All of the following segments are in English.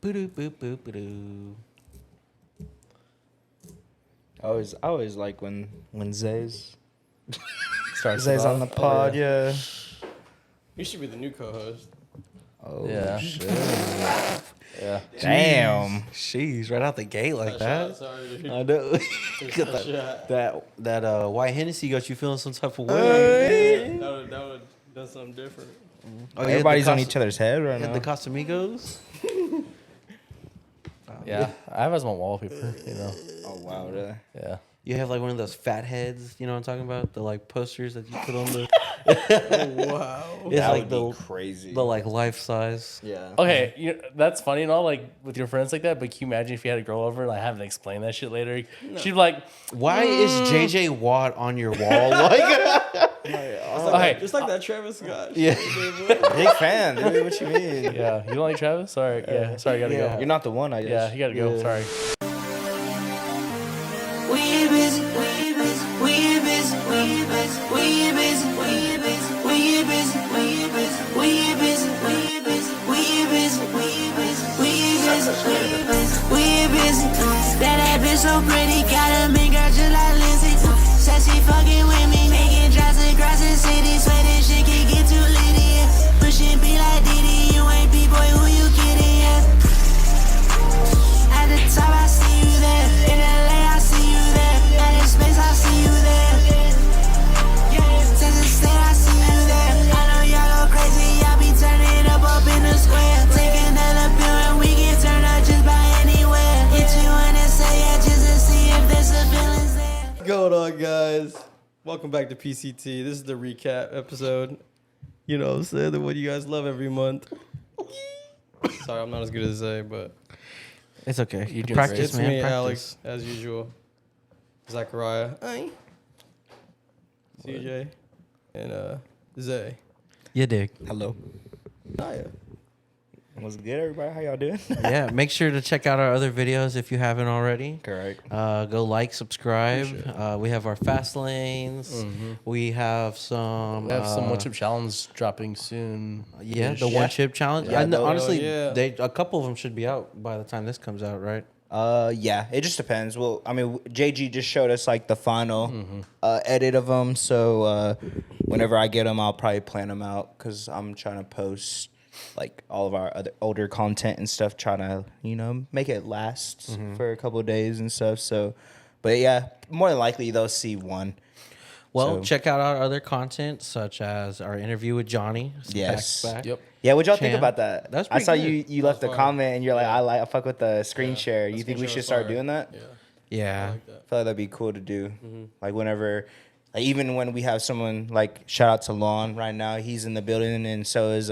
Boo-doo, boo, boo, boo-doo. I always like when Zay's Starts Zay's it on the off. pod. Yeah. You should be the new co-host. Oh Yeah. shit. Yeah. Damn. Jeez, right out the gate like that. Sorry, dude. I know. Got shot. that white Hennessy got you feeling some type of way. That would have done something different. Oh, you had Everybody's the on each other's head right You had now. the Casamigos. Yeah. I have as my wallpaper, you know. Oh wow, really? Yeah. You have like one of those fat heads. You know what I'm talking about? The like posters that you put on the. Oh, wow. It's That like would be crazy. the like life size. Yeah. Okay, that's funny and all, like with your friends like that. But can you imagine if you had a girl over and like having to explain that shit later? She'd be like, Why is JJ Watt on your wall? Like, okay, Just like that Travis Scott. yeah. Big fan, dude. What you mean? yeah, you don't like Travis? Sorry, yeah, sorry, you gotta Yeah. You're not the one, I guess. go. Yeah, you gotta go. Yeah. Sorry. We busy, we busy, we busy, we busy, we busy, we busy, we busy, we busy, we busy, we busy, we busy, we busy, we busy, we busy. That bitch so pretty, got a mean girl just like Lindsay. Said she fucking with me, making drives across the city. Swear this shit can get too litty. Pushing be like Diddy, you ain't B-boy, who you kidding? At the top, I see you there. In LA, I see you there. At the space, I see you there. Since the state, I see you there. I know y'all go crazy, y'all be turning up in the square. Take another pill and we get turned up just by anywhere. Hit you in and say yeah, just to see if there's a feelings there. What's going on, guys? Welcome back to PCT. This is the recap episode. You know what I'm saying? The one you guys love every month. Sorry, I'm not as good as Zay, but It's okay. You doing Practice, it's man. me, Practice. Alex, as usual. Zachariah. Aye. CJ. And Zay. You dig. Hello. Naya. What's good, everybody? How y'all doing? Yeah, make sure to check out our other videos if you haven't already. Correct. Go like, subscribe. We have our fast lanes. We have some. We have some one chip challenge dropping soon. Yeah, the Yeah. one chip challenge. Yeah, Honestly, yeah. a couple of them should be out by the time this comes out, right? Yeah, it just depends. Well, I mean, JG just showed us like the final edit of them. So whenever I get them, I'll probably plan them out because I'm trying to post like all of our other older content and stuff, trying to make it last for a couple of days and stuff. So, but yeah, more than likely they'll see one. Well, So- check out our other content, such as our interview with Johnny. Yes. Back. Yep. Yeah, what y'all think Champ. about that? That's I pretty saw good. you left a fun. comment and you're like, I fuck with the screen share. You think we should start doing that? Yeah. Yeah. I like that. I feel like that'd be cool to do. Like whenever, like even when we have someone like shout out to Lon right now, he's in the building, and so is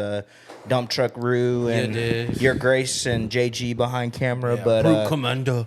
Dump Truck Rue and dude. Your Grace and JG behind camera. Brute But Commando.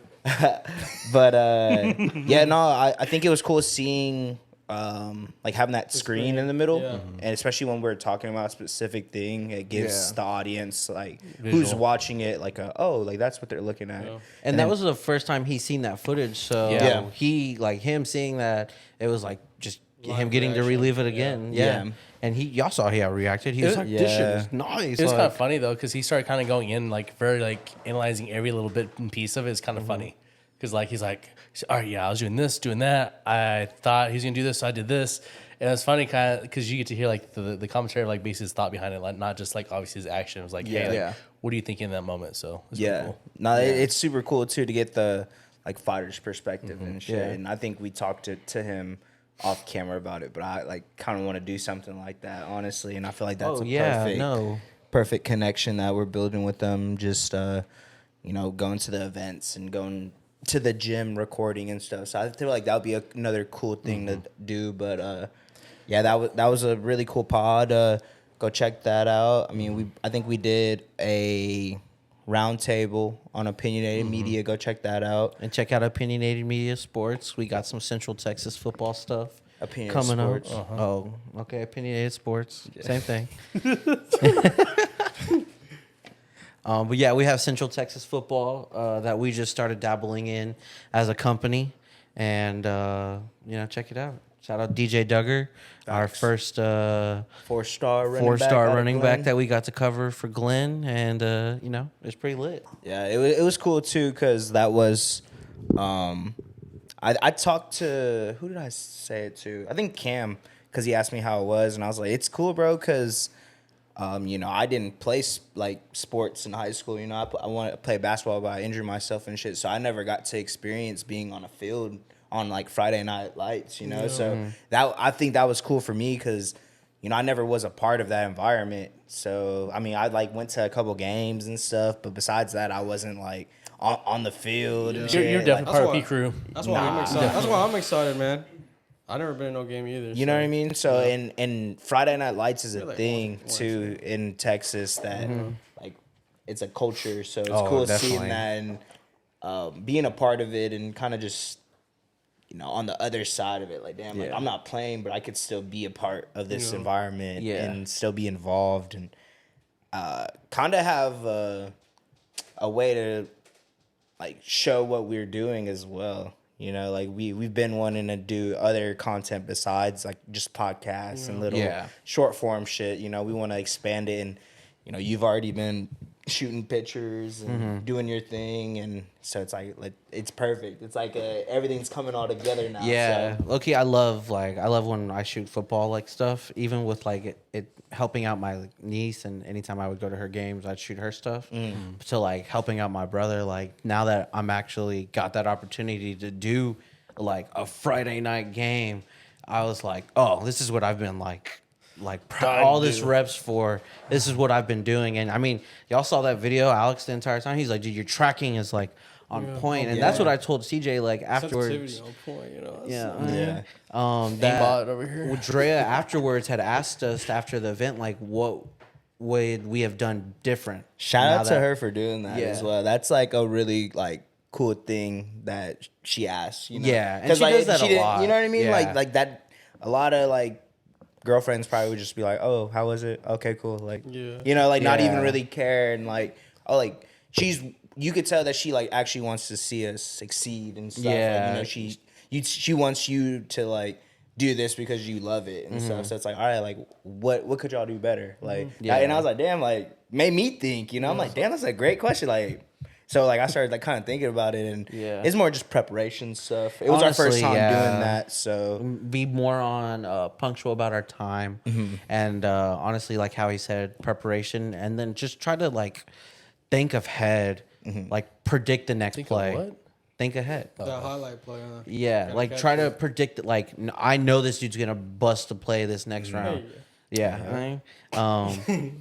yeah, no, I think it was cool seeing like having that screen in the middle, Yeah. and especially when we're talking about a specific thing, it gives Yeah. the audience like who's Visual. watching it like like that's what they're looking at. Yeah. And that was the first time he's seen that footage. So Yeah. he, like him seeing that, it was like just Live him getting to reaction. relive it again. Yeah. Yeah. And y'all saw how he reacted. He was like, this shit Yeah. is nice. It was like, kind of funny though, because he started kind of going in like very like analyzing every little bit and piece of it. It's kind of funny because like he's like, all right, yeah, I was doing this, doing that. I thought he was gonna do this, so I did this. And it's funny kind of because you get to hear like the commentary of like basically his thought behind it, like not just like obviously his action. It was like, hey, like, Yeah. what do you think in that moment? So it's really Yeah, cool. no, it's super cool too to get the like fighter's perspective and shit. Yeah. And I think we talked to him off camera about it, but I like kind of want to do something like that honestly, and I feel like that's Oh, a yeah, perfect connection that we're building with them. Just going to the events and going to the gym recording and stuff. So I feel like that would be another cool thing to do. But yeah, that was a really cool pod. Go check that out. I mean, I think we did a roundtable on Opinionated Media. Go check that out. And check out Opinionated Media Sports. We got some Central Texas football stuff Opinionated coming Sports. up. Oh, okay. Opinionated Sports. Same thing. But yeah, we have Central Texas football that we just started dabbling in as a company. And, check it out. Shout out DJ Duggar, our first 4-star running four-star back running out of back Glenn. that we got to cover for Glenn, and it's pretty lit. Yeah, it was cool too because that was, I talked to, who did I say it to? I think Cam, because he asked me how it was, and I was like, it's cool, bro, because I didn't play like sports in high school. I wanted to play basketball, but I injured myself and shit, so I never got to experience being on a field on like Friday Night Lights. So that I think that was cool for me because I never was a part of that environment. So I mean, I like went to a couple games and stuff, but besides that, I wasn't like on the field. And shit. You're definitely part of why- P crew. That's why I'm excited. That's why I'm excited, man. I never been in no game either. You know what I mean? So and Friday Night Lights is a like thing once too in Texas that like it's a culture. So it's Oh, cool definitely. seeing that and being a part of it and kind of just on the other side of it. Like damn, like Yeah. I'm not playing, but I could still be a part of this environment Yeah. and still be involved and kind of have a way to like show what we're doing as well. Like we've been wanting to do other content besides like just podcasts and little Yeah. short form shit. We want to expand it and you've already been shooting pictures and doing your thing and so it's like it's perfect. It's like everything's coming all together now. Yeah, So. low-key, I love when I shoot football like stuff. Even with like it helping out my niece, and anytime I would go to her games, I'd shoot her stuff. To like helping out my brother. Like now that I'm actually got that opportunity to do like a Friday night game, I was like, oh, this is what I've been like all this reps for. This is what I've been doing. And I mean, y'all saw that video, Alex, the entire time. He's like, dude, your tracking is like on point. And that's what I told CJ like afterwards. Sensitivity on point. Yeah. Yeah. That Aimbot over here. well, Drea afterwards had asked us after the event, like, what would we have done different? Shout now out to that- her for doing that Yeah. as well. That's like a really like cool thing that she asked. Yeah, and 'Cause, she like, does that a didn't- lot. You know what I mean? Yeah. Like that. A lot of like girlfriends probably would just be like, "Oh, how was it? Okay, cool." Like, not Yeah. even really care and like, oh, like you could tell that she like actually wants to see us succeed and stuff. Yeah. Like, she wants you to like do this because you love it and stuff. So it's like, all right, like what could y'all do better? Like, Yeah. and I was like, damn, like made me think. I'm like, damn, that's a great question. Like. So like I started like kind of thinking about it and Yeah. it's more just preparation stuff. It was our Honestly, first time yeah. doing that, so Be more on punctual about our time, and honestly, like how he said, preparation, and then just try to like think ahead, like predict the next Think of play. what? Think ahead. The highlight play. Yeah, Gotta like catch try to it. predict it. Like I know this dude's gonna bust a play this next round. Yeah,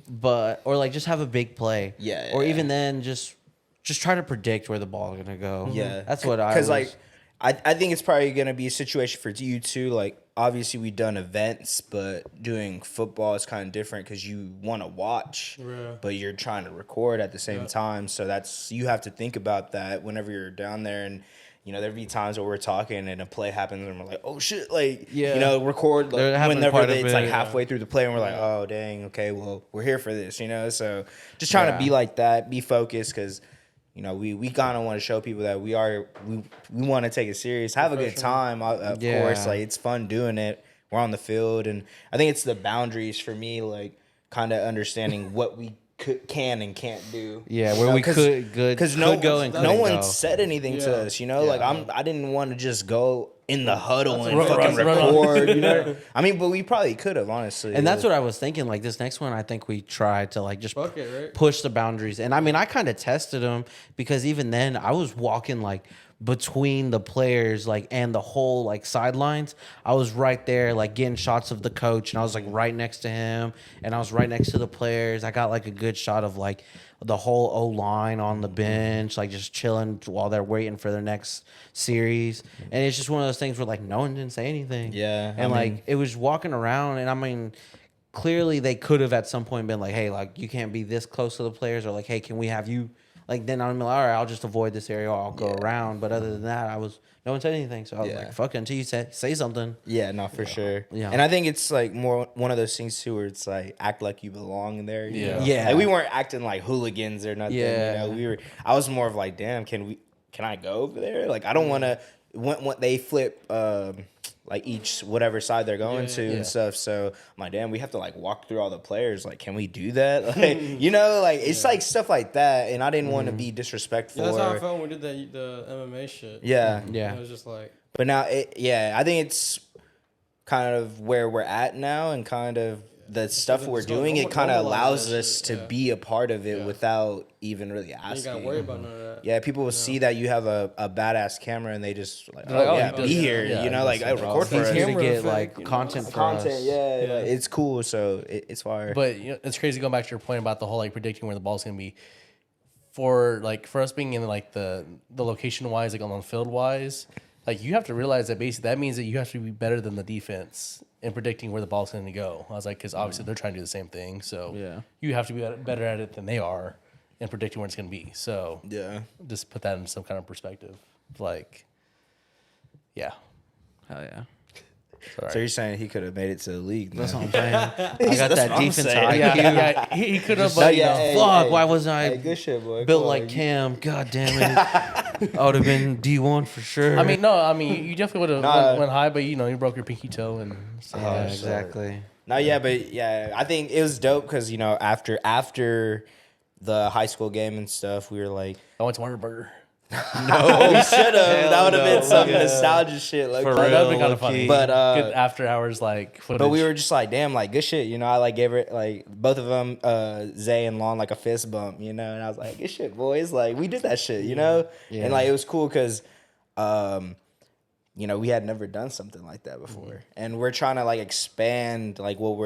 but or like just have a big play. Yeah, Or yeah. even then just try to predict where the ball is gonna go. yeah. that's what I Because was. like I think it's probably gonna be a situation for you too. Like obviously we've done events, but doing football is kind of different because you want to watch, Yeah. but you're trying to record at the same time. So you have to think about that whenever you're down there and. There'd be times where we're talking and a play happens and we're like, oh shit, like, record There like, happened whenever quite a it's bit, like yeah. halfway through the play and we're like, oh dang, okay, well, we're here for this, So just trying to be like that, be focused because, we kind of want to show people that we want to take it serious, have a good time, of Yeah. course, like it's fun doing it. We're on the field and I think it's the boundaries for me, like kind of understanding what we can and can't do. Yeah, where we could go and no couldn't one go. said anything to us, like I didn't want to just go in the huddle and Run, fucking run, run. record, I mean, but we probably could have, honestly. And that's what I was thinking. Like this next one, I think we tried to like just Fuck it, right? push the boundaries. And I mean, I kind of tested them because even then I was walking like between the players, like and the whole like sidelines. I was right there, like getting shots of the coach, and I was like right next to him, and I was right next to the players. I got like a good shot of like the whole O line on the bench, like just chilling while they're waiting for their next series. And it's just one of those things where like no one didn't say anything. Yeah, and I like mean- it was walking around, and I mean, clearly they could have at some point been like, hey, like you can't be this close to the players, or like, hey, can we have you? Like then I'm like, all right, I'll just avoid this area, or I'll go around. But other than that, no one said anything, so I was Yeah. like, fuck it, until you say something. Yeah, no, for sure. Yeah. And I think it's like more one of those things too where it's like act like you belong there. Yeah. Like we weren't acting like hooligans or nothing. Yeah. I was more of like, damn, can I go over there? Like I don't want to when they flip like each whatever side they're going to Yeah. and stuff. So I'm like, damn, we have to like walk through all the players. Like, can we do that? Like, you know, like it's like stuff like that. And I didn't want to be disrespectful. Yeah, that's how I or, felt when we did the MMA shit. yeah, Yeah. It was just like, But now, I think it's kind of where we're at now, and kind of the stuff we're it's gonna doing. It kind of normalize allows that us shit, to yeah. be a part of it Yeah. without even really you ain't asking. gotta worry about none of that. Yeah, people will see that you have a badass camera, and they just like, They're like, oh oh, yeah, he does be that. here. Yeah, You know, he like does I that. record for He's us. here to Camera get effect, like you know, content for Content, us. yeah, Yeah. like, it's cool. So it's fire. But you know, it's crazy going back to your point about the whole like predicting where the ball's gonna be. For us being in like the location wise, like on the field wise, like you have to realize that basically that means that you have to be better than the defense in predicting where the ball's going to go. I was like, because obviously they're trying to do the same thing, so Yeah. you have to be better at it than they are in predicting where it's going to be. So yeah, just put that in some kind of perspective. Like, yeah. Hell yeah. Sorry. so you're saying he could have made it to the league? That's now. what I'm saying. I got That's that what I'm defensive saying. IQ. yeah, he could have, No, but you yeah, know, hey, Fuck, hey. why wasn't I Hey, good shit, boy. built Come like on. Cam? God damn it. I would have been D1 for sure. I mean, no, I mean, you definitely would have Nah. went high, but you know, you broke your pinky toe and stuff. yeah, so- exactly. No, yeah, but yeah, I think it was dope because, you know, after the high school game and stuff, we were like, I went to Whataburger. we should have. That would have been some nostalgia shit. Like, For That real. would be kind of low funny. key. But, good after hours like footage. But we were just like, damn, like good shit, you know. I like gave it like both of them, Zay and Lon, like a fist bump, you know. And I was like, good shit, boys. Like we did that shit, you know. Yeah. And like it was cool because, you know, we had never done something like that before, and we're trying to like expand like what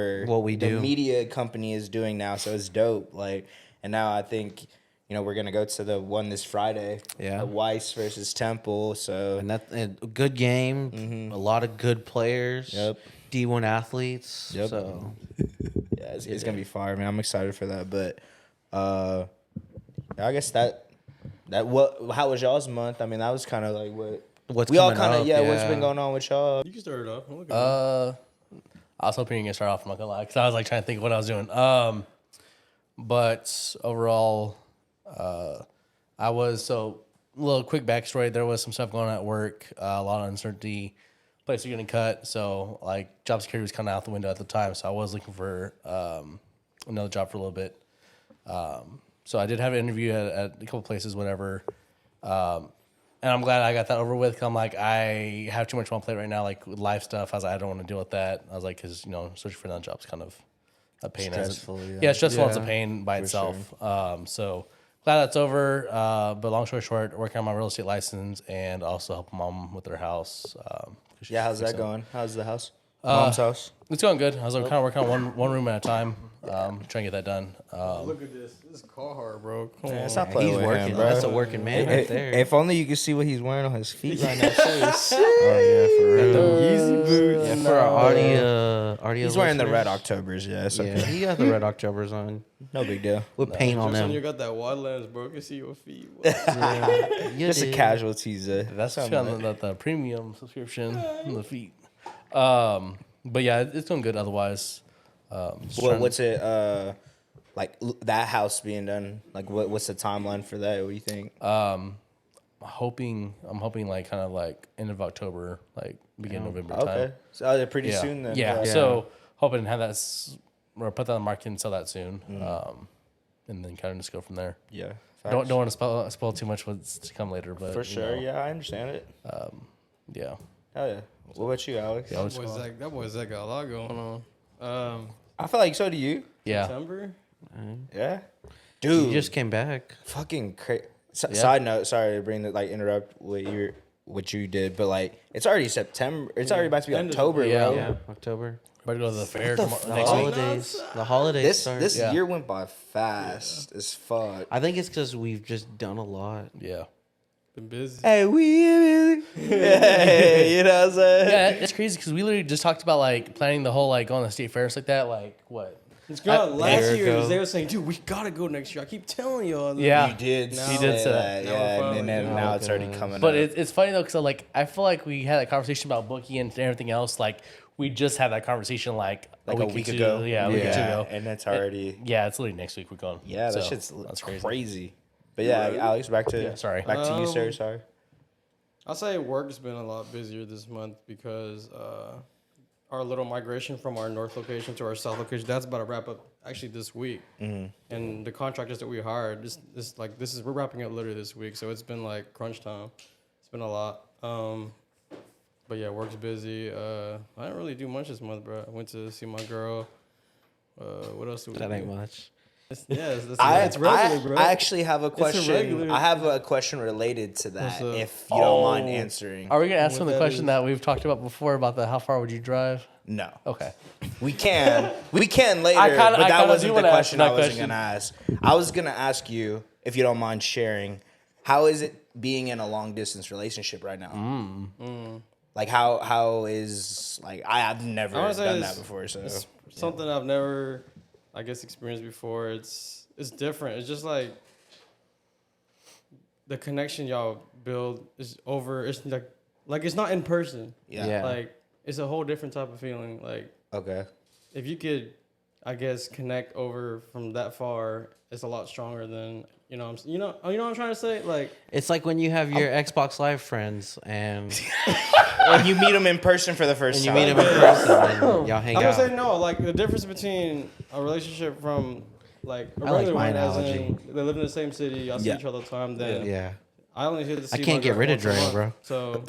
we the do. media company is doing now. So it's dope. Like, and now I think, you know, we're gonna go to the one this Friday. Yeah. Weiss versus Temple. So And that a good game, a lot of good players, Yep. D1 athletes. Yep. So yeah, it's gonna be fire, man. I'm excited for that. But I guess that how was y'all's month? I mean, that was kind of like what's we all coming kind of up, what's been going on with y'all. You can start it off. Look at I was hoping you were gonna start off. I'm not gonna lie, because I was like trying to think of what I was doing. But overall, I was so a little quick backstory. There was some stuff going on at work, a lot of uncertainty. Places are getting cut, so like job security was kind of out the window at the time. So I was looking for another job for a little bit. So I did have an interview at a couple places, whatever. And I'm glad I got that over with. 'Cause I'm like, I have too much on my plate right now, like with life stuff. I was like, I don't want to deal with that. I was like, because, you know, searching for another job's kind of a pain. Stressful, yeah. Yeah, stressful. It's a Yeah, pain by itself. So glad that's over. But long story short, working on my real estate license and also helping mom with her house. 'Cause she's Yeah, how's that fixing- going? How's the house? Mom's house. It's going good. I was like, kind of working on one room at a time, trying to get that done. Look at this. This is Carhartt, bro. Come on. Stop playing he's with working. him, bro. That's a working man right there. If only you could see what he's wearing on his feet right now. Oh yeah, for real. Yeezy boots. Yeah, for our audio. He's wearing the red listeners. Octobers. Yeah, it's Yeah, okay. he got the red Octobers on No big deal. with paint on Just when you them. got that Wildlands, bro. I can see your feet. Yeah, Just a casual teaser. That's Something kind like of the premium subscription on the feet. But yeah, it's going good otherwise. Just trying- What's it like that house being done? Like what's the timeline for that? What do you think? I'm hoping like kind of like end of October, like beginning of November Okay, time. so pretty Yeah. soon then. Yeah. So hoping to have that or put that on the market and sell that soon. And then kind of just go from there. yeah. Don't want to spoil too much what's to come later, but For you sure. know, Yeah, I understand it. yeah. Hell yeah. What about you, Alex? Yeah, what's going on? That boy Zach got a lot going on. I feel like so do you. Yeah. September. Yeah. Dude, He just came back. fucking crazy. Side note, sorry to bring the interrupt what you did, but like it's already September. It's already about to be End of- October, yeah. bro. Yeah, October. About to go to the fair the tomorrow, fuck? The next week. holidays. The holidays. This start. this Yeah. year went by fast as fuck. I think it's because we've just done a lot. Yeah. Been busy. Hey, hey, you know what I'm saying? Yeah, it's crazy because we literally just talked about like planning the whole like going to state fairs like that. Like what? It's gone. Last year year, ago. they were saying, dude, we gotta go next year. I keep telling y'all. Yeah. You did. Now- He did say that. Now Yeah, we're and then finally now doing it's it. already coming. But up. it's funny though because like I feel like we had that conversation about booking and everything else. Like we just had that conversation like like a week or two- ago. Yeah, a week or two ago. and it's already. Yeah, it's literally next week we're going. Yeah, that So, shit's that's crazy. But yeah, Alex, back to Yeah, sorry. back to you, sir. Sorry. I'll say work's been a lot busier this month because our little migration from our north location to our south location, that's about to wrap up actually this week. And the contractors that we hired, we're wrapping up literally this week. So it's been like crunch time. It's been a lot. But yeah, work's busy. I didn't really do much this month, bro. I went to see my girl. What else did we That do? ain't much. It's regular, bro. I actually have a question. regular- I have a question related to that, What's up? if you don't mind answering. Are we gonna ask him What the that question is. that we've talked about before about the how far would you drive? No. Okay. We can later, I kinda but that do wasn't the wanna ask question that I wasn't question. gonna ask. I was gonna ask you, if you don't mind sharing, how is it being in a long distance relationship right now? Like how is I've never I wanna say done it's- that before, so It's something I've never, I guess, experienced before. It's different. It's just like the connection y'all build is over. It's like it's not in person. yeah. Like it's a whole different type of feeling. Like Okay. if you could, I guess, connect over from that far, it's a lot stronger than you know. You know what I'm trying to say. Like It's like when you have your Xbox Live friends and And you meet them in person for the first you time. meet them in person and y'all hang I would say out. no. Like the difference between a relationship from like a I like regular my one, as analogy. in they live in the same city, y'all see Yeah. each other all the time. Then Yeah. I only hit to see. I can't my get girl rid of once a Drea, month. bro. So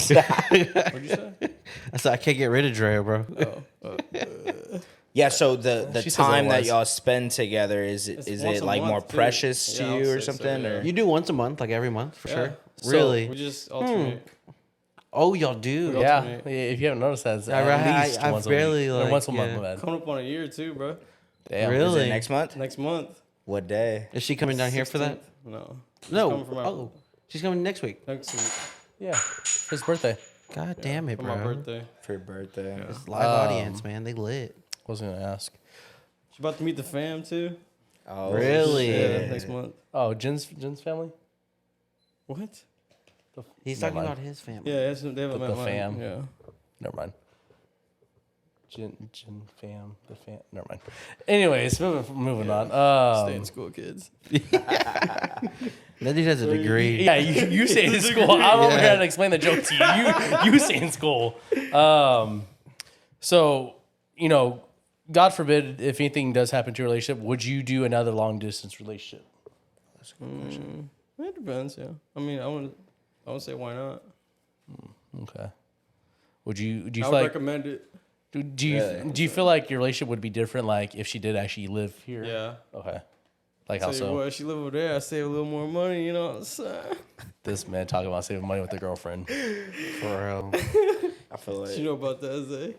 what'd you say? I said I can't get rid of Drea, bro. Yeah, so the She says time that otherwise. y'all spend together, is It's it once a like more month, too. precious to Yeah, I you would or say so, something? yeah. Or You do once a month, like every month, for sure. So Really? we just alternate. Oh, y'all do. We Yeah. alternate. If you haven't noticed that, it's I at least I've once barely, a week. Or like, once a month, yeah. my bad. Coming up on a year too, bro. Damn. is Really? it next month? Next month. What day? Is she coming down here for that? 16th? No. She's No. coming from Oh, she's coming next week. next week Yeah. His birthday. God damn it, for bro. my birthday. For your birthday. It's live audience, man. They lit. I was gonna ask. She's about to meet the fam too. Oh, Really? Yeah, next month. Oh, Jen's family. What? He's Never talking mind. about his family. Yeah, they haven't The met mine. fam. Yeah. Never mind. Jen fam, the fam. Never mind. Anyways, moving on. Stay in school, kids. That dude has a degree. Yeah, you stay in school. I'm over here to explain the joke to you. You stay in school. So, you know, God forbid if anything does happen to your relationship, would you do another long distance relationship? It depends. Yeah. I mean, I would say why not. Okay. Would you? Do you I feel would like? recommend it. Do you feel like your relationship would be different, like if she did actually live here? Yeah. Okay. Like how Tell you so? what, she live over there. I save a little more money. You know what I'm saying? This man talking about saving money with a girlfriend. For real. I feel like. You know about that, Zay?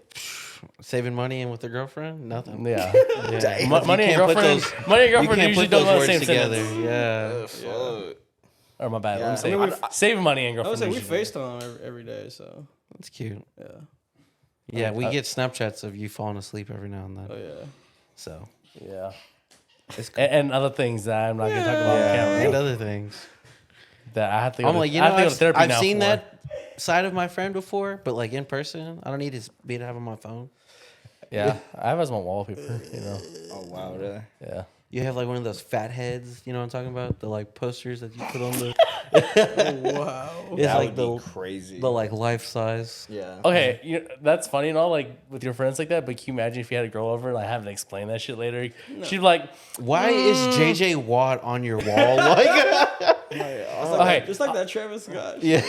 Saving money and with a girlfriend? Nothing. Yeah. Yeah. Money and You can't put girlfriend. those- Money and You girlfriend can't usually put don't those go in the words same together. sentence. Yeah. Or my bad. Yeah. I'm saying I mean, saving money and I would girlfriend. say we usually- FaceTime every day, so That's cute. yeah. Yeah, we get Snapchats of you falling asleep every now and then. Oh yeah. So. Yeah. It's cool. And other things that I'm not gonna talk about on And camera. other things. That I have to go. I'm to, like, you I have know, to go to therapy I've now seen for. that side of my friend before, but like in person, I don't need to be to have on my phone. Yeah, I have as my wallpaper. You know. Oh, wow, really? Yeah. You have like one of those fat heads, you know what I'm talking about? The like posters that you put on the. Wow. It's That like would the be crazy. the like life size. Yeah. Okay, you know, that's funny and all, like with your friends like that. But can you imagine if you had a girl over and like having to explain that shit later? She'd be like, Why is JJ Watt on your wall? Like, okay, Just like that Travis Scott. yeah.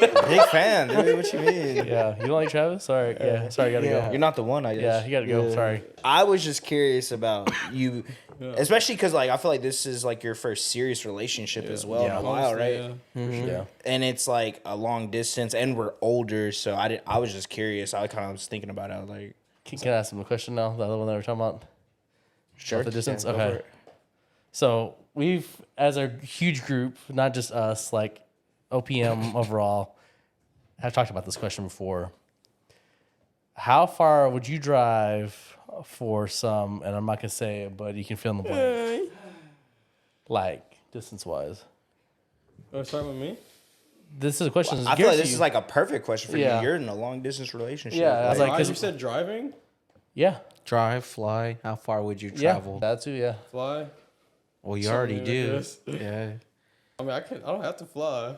Big fan, dude. What you mean? yeah, you don't like Travis? Sorry, yeah, sorry, gotta Yeah. go. You're not the one, I guess. Yeah, you gotta go. Yeah. Sorry. I was just curious about you, especially because like I feel like this is like your first serious relationship as well Yeah. in a while, right? Yeah. Yeah. And it's like a long distance, and we're older, so I was just curious. I kind of was thinking about it. I was like, Can I ask him a question now? The other one that we were talking about. sure, The distance. Yeah, go for Okay. it. So we've, as a huge group, not just us, like OPM overall, have talked about this question before. How far would you drive for some? And I'm not gonna say it, but you can fill in the blank. Like distance wise. Oh, start with me. This is a question. I feel like this is like a perfect question for Yeah. you. You're in a long distance relationship. Yeah, I was like, 'cause- You said driving, yeah, Drive, fly. How far would you yeah, travel? that too, yeah. fly. Well, you Something already like do. this. Yeah. I mean, I don't have to fly.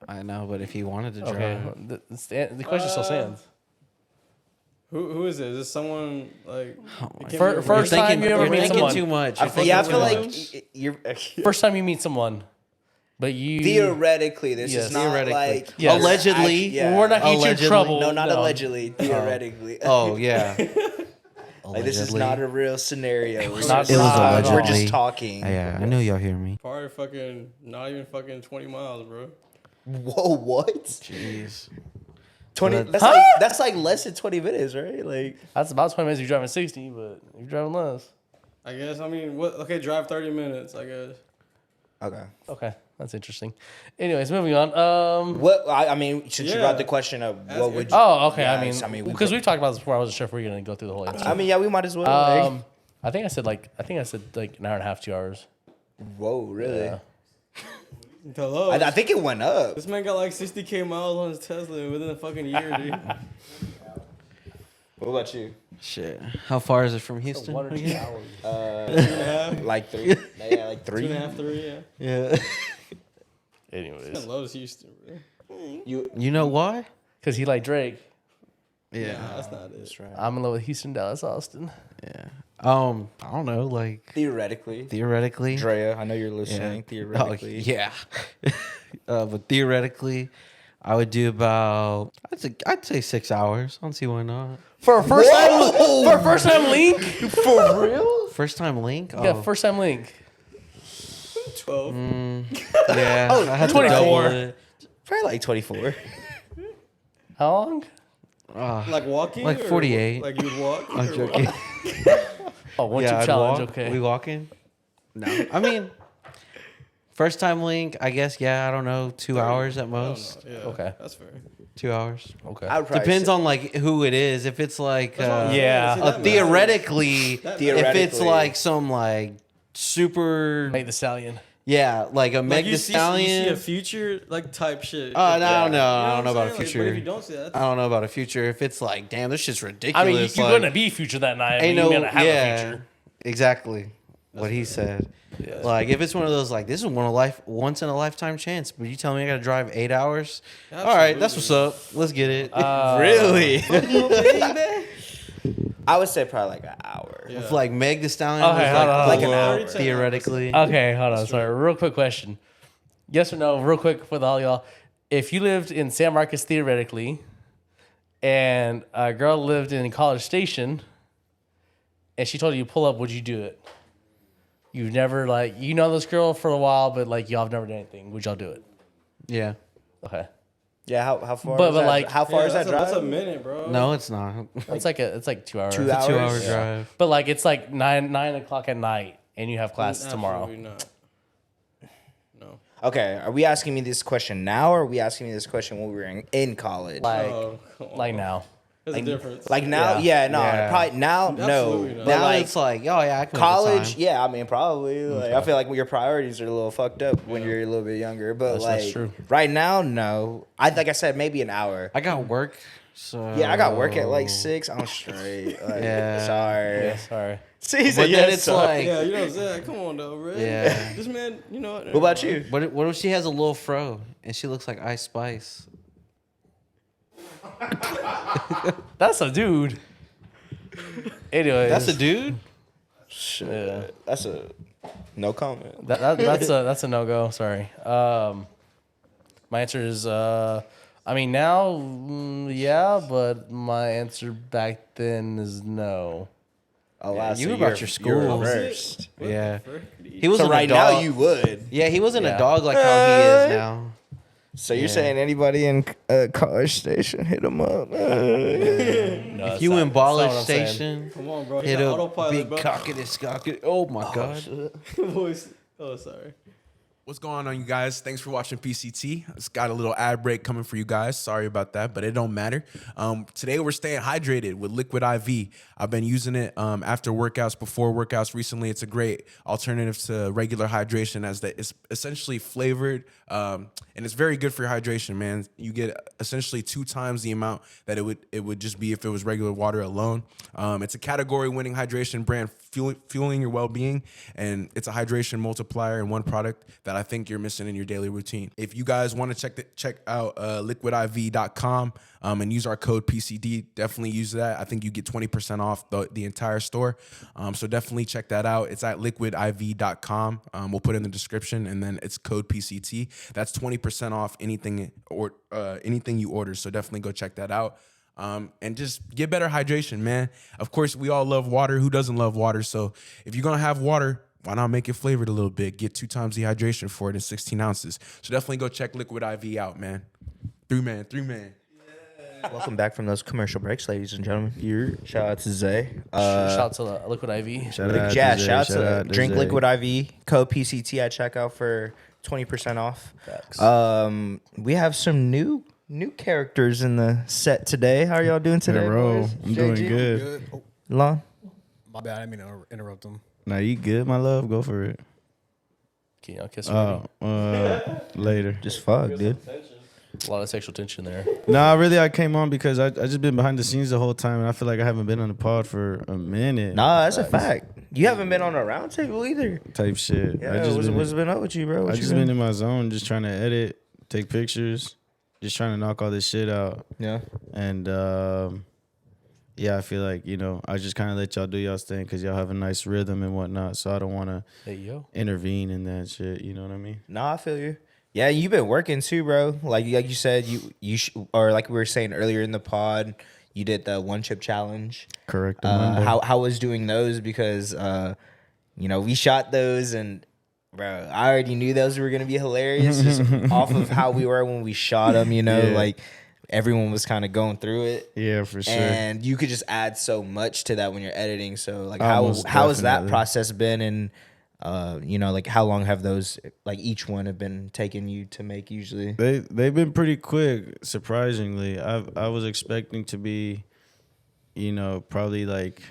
I know, but if he wanted to drive, Okay, the question still stands. Who is it? Is this someone like? it can't be a First random- time you ever you're meet thinking someone. too much. I You're feel, thinking I too feel much. like you're First time you meet someone, but you theoretically. This Yes. is not Theoretically. like Yes. Allegedly. Yeah. We're not getting you in Allegedly. trouble. No, not allegedly. Theoretically. Oh yeah. Like this is not a real scenario. We're not- just, it was we're allegedly. just talking. Yeah, I knew y'all hear me. Probably fucking not even fucking 20 miles, bro. Whoa, what? Jeez. 20? But- That's like less than 20 minutes, right? Like That's about 20 minutes if you're driving 60, but if you're driving less. I guess. I mean, what? Okay, drive 30 minutes. I guess. okay. Okay, that's interesting. Anyways, moving on. What I mean, since you Yeah. brought the question of Ask what would you? Oh, okay. Yes, I mean, we because we've talked about this before, I wasn't sure if we were gonna go through the whole answer. I mean, yeah, we might as well. like, I think I said like an hour and a half, 2 hours. whoa, really? Yeah. Hello. I think it went up. This man got like 60K miles on his Tesla within a fucking year, dude. What about you? Shit. How far is it from Houston? 1 or 2 hours. 2.5, Like 3? Yeah, like 3. 2.5, 3. Yeah. Yeah. Anyways, Loves Houston, bro. You know why? because he like Drake. Yeah. Nah, that's not it. That's right. I'm in love with Houston, Dallas, Austin. Yeah. I don't know. Like Theoretically, theoretically. Drea, I know you're listening. Theoretically, yeah. But theoretically, I would do about. I'd say 6 hours. I don't see why not. For a first time link. for real? First time link. Oh, Yeah, first time link. 12. yeah. I had to 24. double it. Probably like 24. How long? Like walking? Like or 48. Like you'd walk? I'm or joking. Oh, one Yeah, chip I'd challenge. walk. Okay. We walking? No. I mean, first time link. I guess. Yeah. I don't know. 2 hours at what? I don't most. know. Yeah, Okay. That's fair. 2 hours. Okay. I would probably Depends say- on like who it is. If it's like That's what I'm saying. Yeah. See, that matters. theoretically, That if it's Theoretically. like some like super, Make the stallion. yeah, like a Like Meg you Thee see a Stallion. future like type shit. Oh, no, I don't know. You I know don't know what about a I'm saying? Like, future. but if you don't see that, I don't know about a future. If it's like, damn, this shit's I ridiculous. mean, you're like, gonna be future that night. ain't You're no, gonna have a yeah, future. exactly what he said. Yeah. Like if it's one of those like this is once in a lifetime chance, but you tell me I got to drive 8 hours. All right, that's what's up. Let's get it. Really? I would say probably like an hour. Yeah. If like Meg Thee Stallion Okay, was hold on, like, hold on. an hour 30 to theoretically. Okay, hold on. Sorry, real quick question. Yes or no? Real quick with all y'all. If you lived in San Marcos theoretically, and a girl lived in College Station, and she told you to pull up, would you do it? You've never like you know this girl for a while, but like y'all have never done anything. Would y'all do it? Yeah. Okay, Yeah, how far? But- is but that? like- how far is that That's a drive? minute, bro. No, it's not. it's like 2 hours. 2 hours? 2 hour Yeah. drive. But like it's like nine o'clock at night, and you have classes tomorrow. Absolutely not. No. Okay, are we asking me this question now, or are we asking me this question when we were in college? Like Oh, come on. like now. There's a difference. Like now? Yeah. Yeah, no, Yeah. probably now. Absolutely No, not. but Now like it's like, oh yeah, I can make the college. time. Yeah, I mean probably. Like, I feel like your priorities are a little fucked up when you're a little bit younger. But That's like true. right now, no. Like I said, maybe an hour. I got work, so Yeah, I got work at like 6. I'm straight. Like, Yeah. sorry. Yeah, sorry. See, he But said then yes, it's sorry. like, yeah, you know what I'm saying? Come on, though, bro. Yeah. This man, you know what? What about you? what if she has a little fro and she looks like Ice Spice? That's a dude. Anyways, That's a dude. Shit. Yeah. That's a no comment. That's a no go. Sorry. My answer is I mean now yeah, but my answer back then is no. Oh, Yeah, wow, you so about you're- your school. you're What was reversed. Yeah, He he wasn't So right a dog. now you would. Yeah, he wasn't Yeah. a dog like how he is now. So you're Yeah. saying anybody in College Station hit him up? No, If that's you not- in that's not Ballage what I'm saying. Station, Come on, bro. hit Hit up autopilot, big bro. cockety skockety. Oh my god. Voice. Oh, sorry. What's going on, you guys? Thanks for watching PCT. It's got a little ad break coming for you guys. Sorry about that, but it don't matter. Today we're staying hydrated with Liquid IV. I've been using it after workouts, before workouts. Recently, it's a great alternative to regular hydration, as that it's essentially flavored, and it's very good for your hydration, man. You get essentially 2 times the amount that it would just be if it was regular water alone. It's a category-winning hydration brand, fueling your well-being, and it's a hydration multiplier in one product that I think you're missing in your daily routine. If you guys want to check out liquidiv.com and use our code PCD, definitely use that. I think you get 20% off the entire store. So definitely check that out. It's at liquidiv.com. We'll put it in the description, and then it's code PCT. That's 20% off anything you order. So definitely go check that out. And just get better hydration, man. Of course, we all love water. Who doesn't love water? So if you're going to have water, why not make it flavored a little bit? Get 2 times the hydration for it in 16 ounces. So definitely go check Liquid IV out, man. 3-man. Welcome back from those commercial breaks, ladies and gentlemen. Shout out to Zay. Shout out to Liquid IV. Shout out to Drink Liquid IV. Code PCT at checkout for 20% off. Facts. We have some new characters in the set today. How are y'all doing today, boys? I'm doing good. Oh, Lon? my bad. I didn't mean to interrupt him. Now you good, my love? Go for it. Can y'all kiss me? Later. Just fuck, dude. A lot of sexual tension there. Nah, really, I came on because I just been behind the scenes the whole time, and I feel like I haven't been on the pod for a minute. Nah, that's a fact. You haven't been on a round table either. Type shit. Yeah, what's been up with you, bro? I just been in my zone, just trying to edit, take pictures, just trying to knock all this shit out. Yeah. And yeah, I feel like, I just kind of let y'all do y'all's thing because y'all have a nice rhythm and whatnot. So I don't want to intervene in that shit. You know what I mean? Nah, I feel you. Yeah, you've been working too, bro. Like you said, or like we were saying earlier in the pod, you did the 1 chip challenge. Correct. How was doing those? Because we shot those, and bro, I already knew those were gonna be hilarious just off of how we were when we shot them. Like everyone was kind of going through it. Yeah, for sure. And you could just add so much to that when you're editing. So like, Most how has that definitely. process been? And like how long have those, like each one have been taking you to make usually? They've been pretty quick, surprisingly. I was expecting to be, probably like,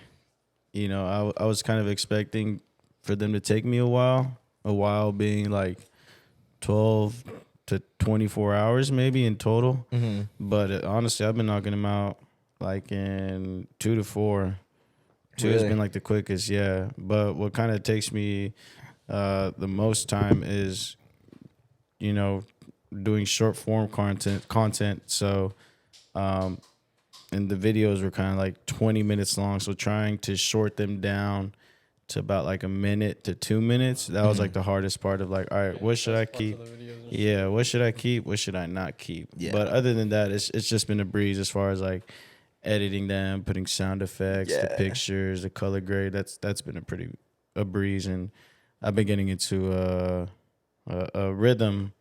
I was kind of expecting for them to take me a while being like 12 to 24 hours maybe in total. Mm-hmm. But honestly, I've been knocking them out like in 2 to 4. 2 has Really? been like the quickest, yeah. But what kind of takes me the most time is, doing short form content. So, and the videos were kind of like 20 minutes long. So trying to short them down to about like a minute to 2 minutes. That was like the hardest part of like, all right, what should I keep? Yeah, what should I keep? What should I not keep? Yeah. But other than that, it's just been a breeze as far as like editing them, putting sound effects, the pictures, the color grade. That's been a breeze, and I've been getting into a rhythm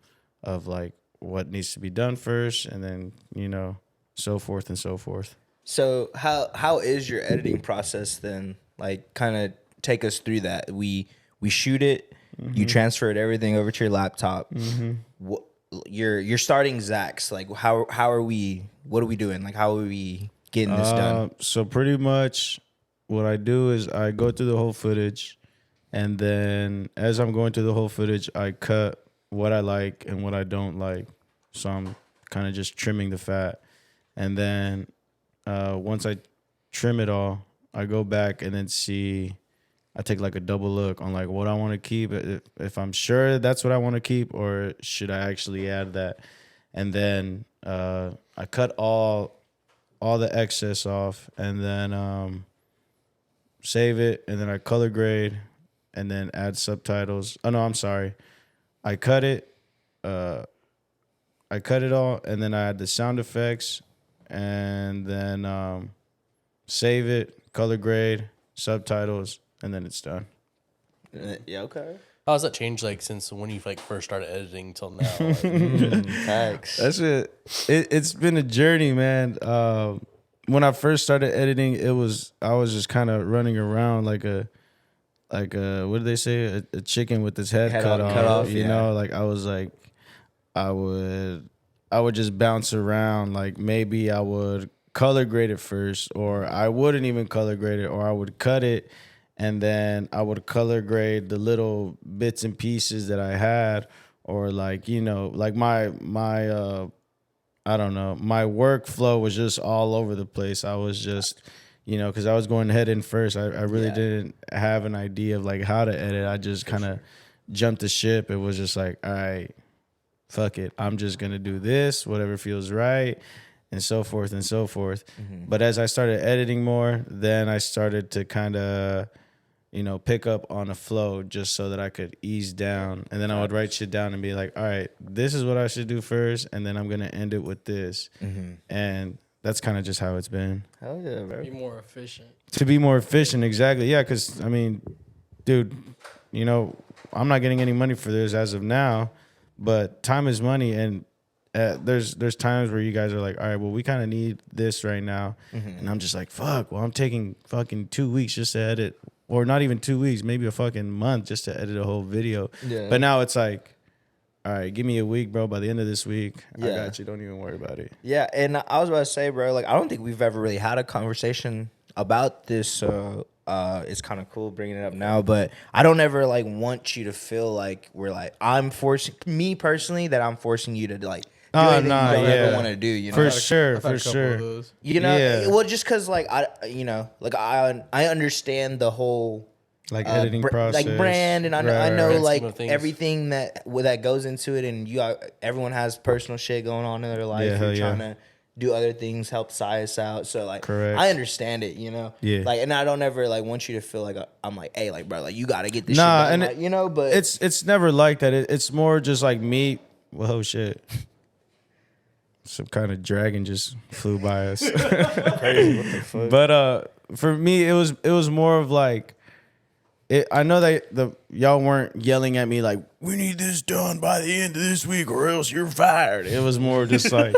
of like what needs to be done first, and then so forth and so forth. So how is your editing process then? Like, kind of take us through that. We shoot it, you transferred everything over to your laptop. What, you're starting Zach's. Like, how are we? What are we doing? Like, how are we getting this done? So pretty much what I do is I go through the whole footage, and then as I'm going through the whole footage, I cut what I like and what I don't like. So I'm kind of just trimming the fat. And then once I trim it all, I go back and then I take like a double look on like what I want to keep, if I'm sure that's what I want to keep, or should I actually add that. And then I cut all the excess off, and then save it, and then I color grade, and then add subtitles. Oh no, I'm sorry. I cut it all, and then I add the sound effects, and then save it, color grade, subtitles, and then it's done. Yeah, okay. How has that changed like since when you like first started editing till now? Like, Thanks. That's it. It's been a journey, man. When I first started editing, I was just kind of running around like a what do they say? A chicken with its head cut off. You know, like I was like, I would just bounce around. Like maybe I would color grade it first, or I wouldn't even color grade it, or I would cut it, and then I would color grade the little bits and pieces that I had, or like, like my I don't know, my workflow was just all over the place. I was just, because I was going head in first. I really didn't have an idea of like how to edit. I just kind of jumped the ship. It was just like, all right, fuck it. I'm just gonna do this, whatever feels right, and so forth and so forth. But as I started editing more, then I started to kind of, pick up on a flow just so that I could ease down. And then I would write shit down and be like, all right, this is what I should do first, and then I'm gonna end it with this. And that's kind of just how it's been. Hell yeah, bro. Be more efficient. To be more efficient, exactly. Yeah, because I mean, dude, I'm not getting any money for this as of now, but time is money, and there's times where you guys are like, all right, well, we kind of need this right now, and I'm just like, fuck. Well, I'm taking fucking 2 weeks just to edit, or not even 2 weeks, maybe a fucking month just to edit a whole video. Yeah. But now it's like, all right, give me a week, bro. By the end of this week, I Yeah. got you. Don't even worry about it. Yeah, and I was about to say, bro, like I don't think we've ever really had a conversation about this. It's kind of cool bringing it up now, but I don't ever like want you to feel like we're like I'm forcing me personally that I'm forcing you to like do anything you don't ever want to do. You know, For sure, I've had a for couple of sure. those. you know, Yeah. well, just because like I understand the whole. Like editing process, like brand, and I know Right. Grand like scheme of things. everything that goes into it, and everyone has personal shit going on in their life. Yeah, hell You're trying yeah. to do other things, help size out. So like, Correct. I understand it, Yeah. Like, and I don't ever like want you to feel like I'm like, hey, like, bro, like you got to get this Nah, shit done, and like, but it's never like that. It's more just like me. Well, shit. Some kind of dragon just flew by us. crazy. What the fuck? But for me, it was more of like, I know that y'all weren't yelling at me like, we need this done by the end of this week or else you're fired. It was more just like,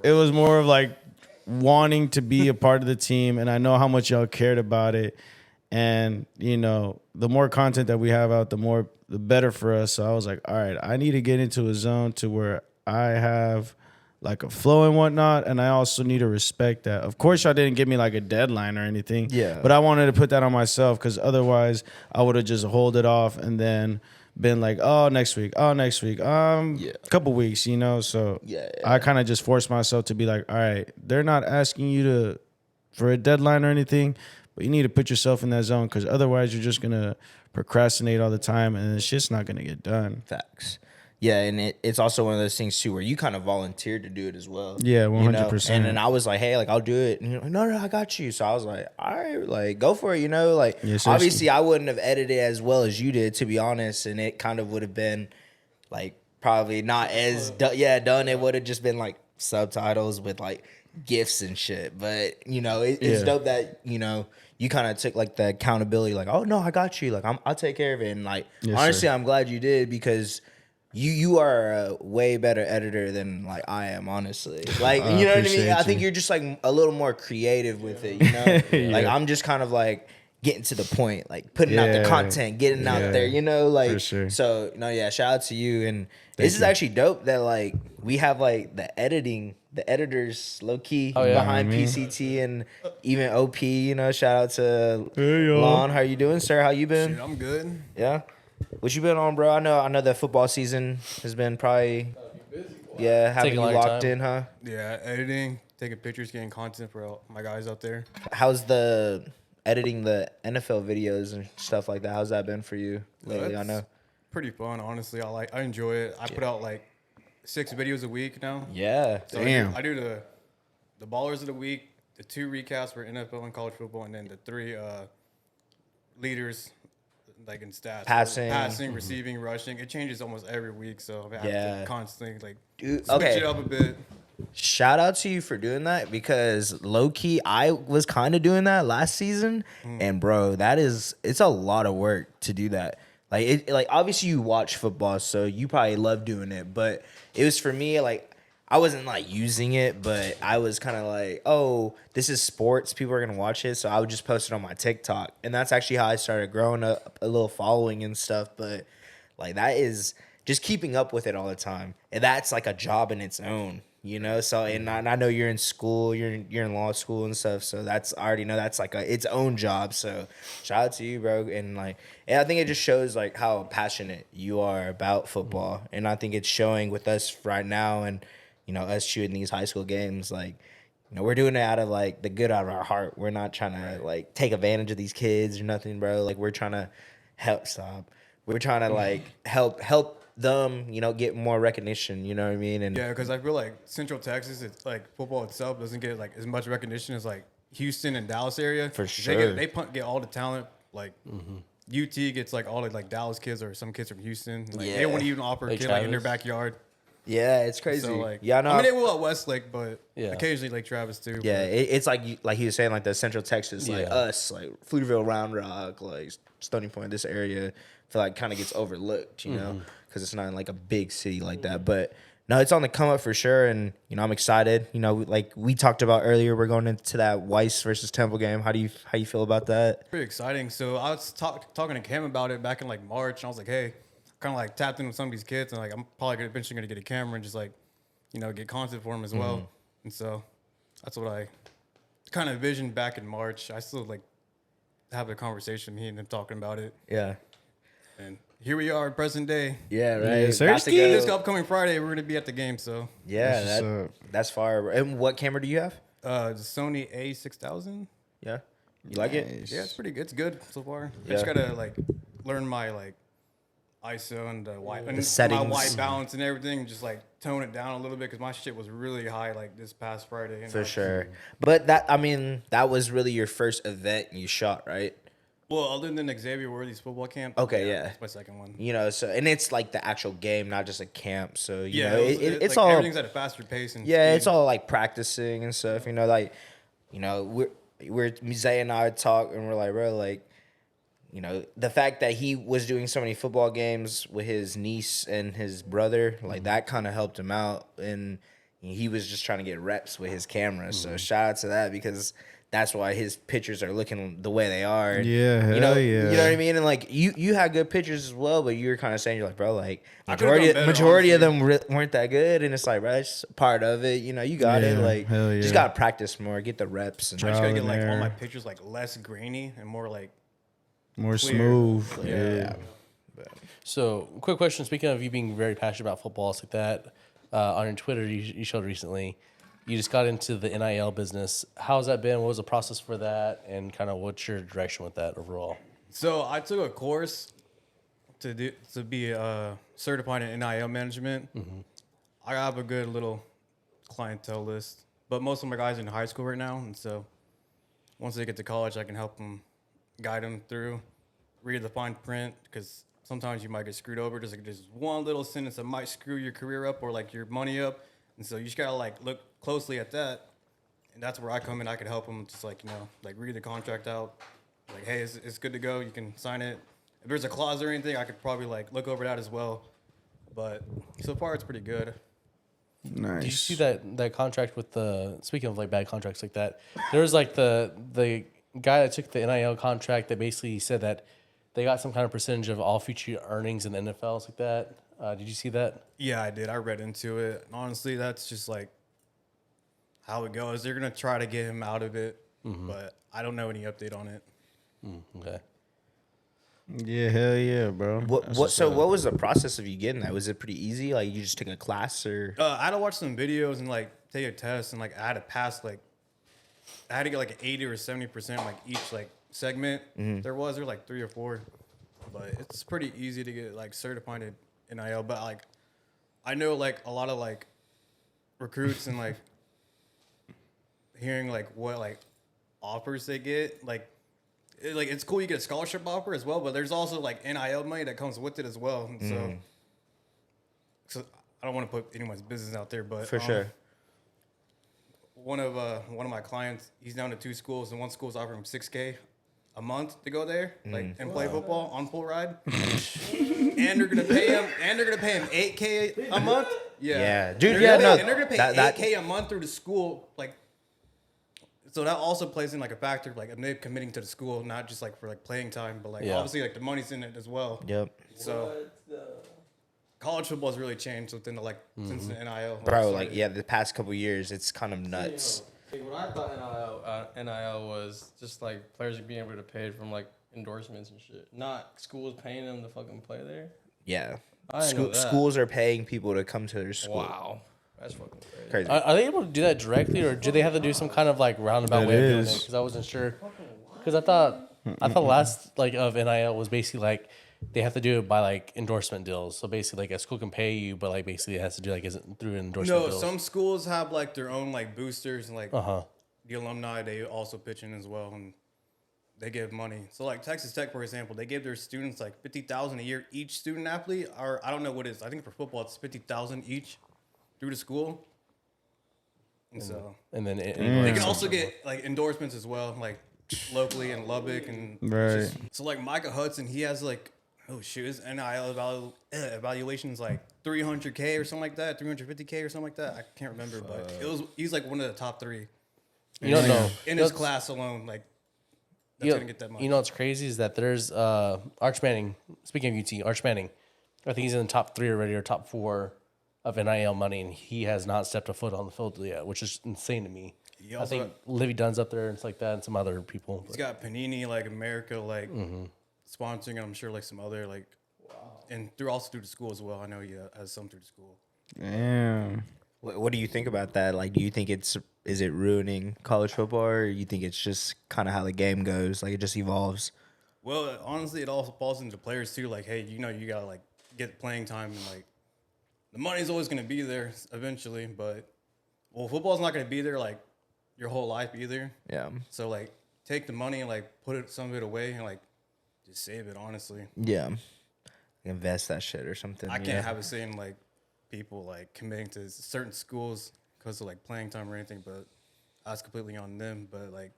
it was more of like wanting to be a part of the team, and I know how much y'all cared about it. And the more content that we have out, the better for us. So I was like, all right, I need to get into a zone to where I have like a flow and whatnot, and I also need to respect that. Of course, y'all didn't give me like a deadline or anything. Yeah. But I wanted to put that on myself because otherwise I would have just hold it off and then been like, next week, a couple weeks, So Yeah. I kind of just forced myself to be like, all right, they're not asking you for a deadline or anything, but you need to put yourself in that zone because otherwise you're just gonna procrastinate all the time and the shit's not gonna get done. Facts. Yeah, and it's also one of those things too where you kind of volunteered to do it as well. Yeah, you know? 100%. And then I was like, hey, like I'll do it. And you're like, no, I got you. So I was like, all right, like go for it. Like Yeah, seriously. obviously I wouldn't have edited as well as you did, to be honest, and it kind of would have been like probably not as done. It would have just been like subtitles with like gifs and shit. But it's dope that you kind of took like the accountability, like, oh no, I got you. Like I'll take care of it. And like Yes, honestly, sir. I'm glad you did because you are a way better editor than like I am, honestly. Like I you know what I mean? appreciate I think you. you're just like a little more creative with it, Like I'm just kind of like getting to the point, like putting out the Yeah. content, getting out Yeah. there, like For sure. so shout out to you. And this is actually dope that like we have like the editors low key Oh, yeah. behind You know what PCT and even OP, shout out to Hey, y'all. Lon. How you doing, sir? How you been? Shit, I'm good. Yeah. What you been on, bro? I know that football season has been probably having Taking you a lot of locked time. in, huh? Yeah, editing, taking pictures, getting content for all my guys out there. How's the editing the NFL videos and stuff like that? How's that been for you lately? I That's know. pretty fun, honestly. I enjoy it. I put out like 6 videos a week now. Yeah. So I Damn. do the ballers of the week, the 2 recaps for NFL and college football, and then the 3 leaders like in stats. Passing. Receiving, rushing. It changes almost every week, so I have Yeah. to constantly like Dude, switch okay. it up a bit. Shout out to you for doing that because low key I was kind of doing that last season, and bro, it's a lot of work to do that. Like obviously you watch football, so you probably love doing it, but it was for me like I wasn't like using it, but I was kind of like, oh, this is sports, people are gonna watch it, so I would just post it on my TikTok, and that's actually how I started growing up a little following and stuff. But like that is just keeping up with it all the time, and that's like a job in its own. So and I know you're in school, you're in law school and stuff. So I already know that's like its own job. So shout out to you, bro. And I think it just shows like how passionate you are about football, and I think it's showing with us right now, and us shooting these high school games. Like we're doing it out of like the good out of our heart. We're not trying to like take advantage of these kids or nothing, bro. Like we're trying to help stop. we're trying to like help them, get more recognition. You know what I mean? And Yeah, because I feel like Central Texas, it's like football itself doesn't get like as much recognition as like Houston and Dallas area. For 'Cause sure. They get all the talent. Like UT gets like all the like Dallas kids or some kids from Houston. Like, Yeah. They won't even offer a Like kid like in their Travis. backyard. yeah, it's crazy. So like, yeah, I know. I mean, they will at Westlake, but Yeah. occasionally Lake Travis too. Yeah, but- it's like he was saying, like the Central Texas, like Yeah. us, like Pflugerville, Round Rock, like Stony Point, this area, I feel like kind of gets overlooked, because it's not in like a big city like that. But no, it's on the come up for sure, and I'm excited. Like we talked about earlier, we're going into that Weiss versus Temple game. How do you feel about that? pretty exciting. So I was talking to Cam about it back in like March, and I was like, hey, kind of like tapped in with some of these kids, and like I'm probably eventually gonna get a camera and just like, get content for them as well. And so that's what I kind of envisioned back in March. I still like have a conversation, me and him talking about it, Yeah, and here we are, present day. yeah, right. Yes, Got to sirski. go. This upcoming Friday, we're gonna be at the game. So Yeah, That's what's up. that's fire. And what camera do you have? the Sony A6000. Yeah, you like it? Nice. Yeah, it's pretty good. It's good so far. I Yeah. just gotta like learn my like ISO and the white and my settings. white balance and everything. Just like tone it down a little bit because my shit was really high like this past Friday. For sure. But that was really your first event you shot, right? Well, other than Xavier Worthy's football camp. Okay, yeah. That's my second one. So and it's like the actual game, not just a camp. So Yeah, it's like, all everything's at a faster pace. And yeah, speed. it's all like practicing and stuff. We're Zay and I talk and we're like, bro, like, the fact that he was doing so many football games with his niece and his brother, like that kind of helped him out, and he was just trying to get reps with his camera. So shout out to that, because that's why his pictures are looking the way they are. And, Yeah, you know, hell yeah. You know what I mean? And like you had good pictures as well, but you were kind of saying, you're like, bro, like I could've done better, majority of honestly. them weren't that good, and it's like, bro, it's part of it. You got it. Yeah, Like, hell yeah. just gotta practice more, get the reps. And I just gotta get trial and like all my error. pictures like less grainy and more like More clear. smooth. yeah. So, quick question. Speaking of you being very passionate about football, stuff like that, on your Twitter you showed recently, you just got into the NIL business. How's that been? What was the process for that? And kind of what's your direction with that overall? So I took a course to be certified in NIL management. I have a good little clientele list, but most of my guys are in high school right now, and so once they get to college, I can help them, guide them through, read the fine print, because sometimes you might get screwed over. Just like there's one little sentence that might screw your career up or like your money up, and so you just gotta like look closely at that, and that's where I come in. I could help them, just like like read the contract out. Like, hey, it's good to go. You can sign it. If there's a clause or anything, I could probably like look over that as well. But so far, it's pretty good. Nice. Did you see that contract with the, speaking of like bad contracts like that, there was like the guy that took the NIL contract that basically said that they got some kind of percentage of all future earnings in the NFL, like that. Did you see that? Yeah, I did. I read into it. And honestly, that's just like how it goes. They're gonna try to get him out of it, but I don't know any update on it. Okay. Yeah, hell yeah, bro. What That's what what's so up. what was the process of you getting that? Was it pretty easy? Like, you just took a class, or I had to watch some videos and like take a test, and like I had to pass like I had to get like an 80 or 70% like each like segment. There were like 3 or 4, but it's pretty easy to get like certified in NIL. But like I know like a lot of like recruits and like hearing like what like offers they get, like it's cool you get a scholarship offer as well, but there's also like NIL money that comes with it as well. And so I don't want to put anyone's business out there, but for sure? one of my clients, he's down to 2 schools, and one school's offering him $6K a month to go there, like and play football on full ride, and they're gonna pay him $8K a month. Yeah, dude. They're Yeah, gonna no, pay- and they're gonna pay that- $8K a month through the school, like. So that also plays in like a factor, like them committing to the school, not just like for like playing time, but like Yeah. obviously like the money's in it as well. Yep, So college football has really changed within the since the NIL. bro. started. Like, yeah, the past couple years, it's kind of nuts. See, what I thought NIL was just like players being able to pay from like endorsements and shit, not schools paying them to fucking play there. Yeah, I didn't know that. schools are paying people to come to their school. Wow, that's fucking crazy. Crazy. Are they able to do that directly, or do they have to do some kind of like roundabout That way of doing it? is. Because I wasn't sure. Because I thought last like of NIL was basically like they have to do it by like endorsement deals. So basically, like a school can pay you, but like basically it has to do like isn't through endorsement No, deals. some schools have like their own like boosters and like Uh-huh. the alumni. They also pitch in as well, and they give money. So like Texas Tech, for example, they give their students like $50,000 a year each student athlete, or I don't know what it is. I think for football it's $50,000 each through the school. And so And then they can also get like endorsements as well, like locally in Lubbock and Right. so like Micah Hudson, he has like his NIL evaluations like 300K or something like that, 350K or something like that. I can't remember, but he's like one of the top 3 you don't know in his class alone. Like that's gonna get that much. You know what's crazy is that there's Arch Manning. Speaking of UT, Arch Manning, I think he's in the top 3 already or top 4 of NIL money, and he has not stepped a foot on the field yet, which is insane to me. He I also think Livy Dunn's up there and it's like that, and some other people. he's got Panini like America like sponsoring, and I'm sure like some other like, and through the school as well. I know he has some through the school. Damn. What do you think about that? Like, do you think is it ruining college football, or you think it's just kind of how the game goes? Like, it just evolves? Well, honestly, it also falls into players too. Like, hey, you gotta like get playing time, and like the money's always gonna be there eventually. But football's not gonna be there like your whole life either. Yeah. So like, take the money and like put some of it away and like just save it. Honestly, Yeah. Invest that shit or something. I can't have it saying like people like committing to certain schools because of like playing time or anything, but that's completely on them. But like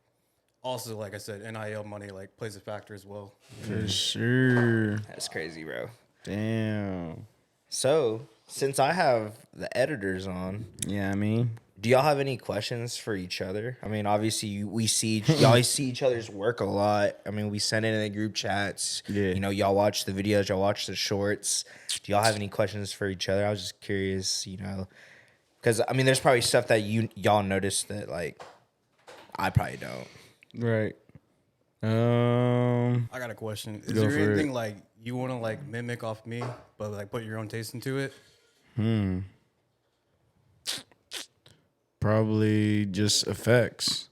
also, like I said, NIL money like plays a factor as well. For sure. That's crazy, bro. Damn. So, since I have the editors on, Yeah, I mean, do y'all have any questions for each other? I mean, obviously, y'all see each other's work a lot. I mean, we send it in the group chats. Yeah. You know, y'all watch the videos, y'all watch the shorts. Do y'all have any questions for each other? I was just curious, you know, because I mean, there's probably stuff that y'all notice that like I probably don't. right. I got a question. Is Go there for anything it. like you want to like mimic off me, but like put your own taste into it? Probably just effects,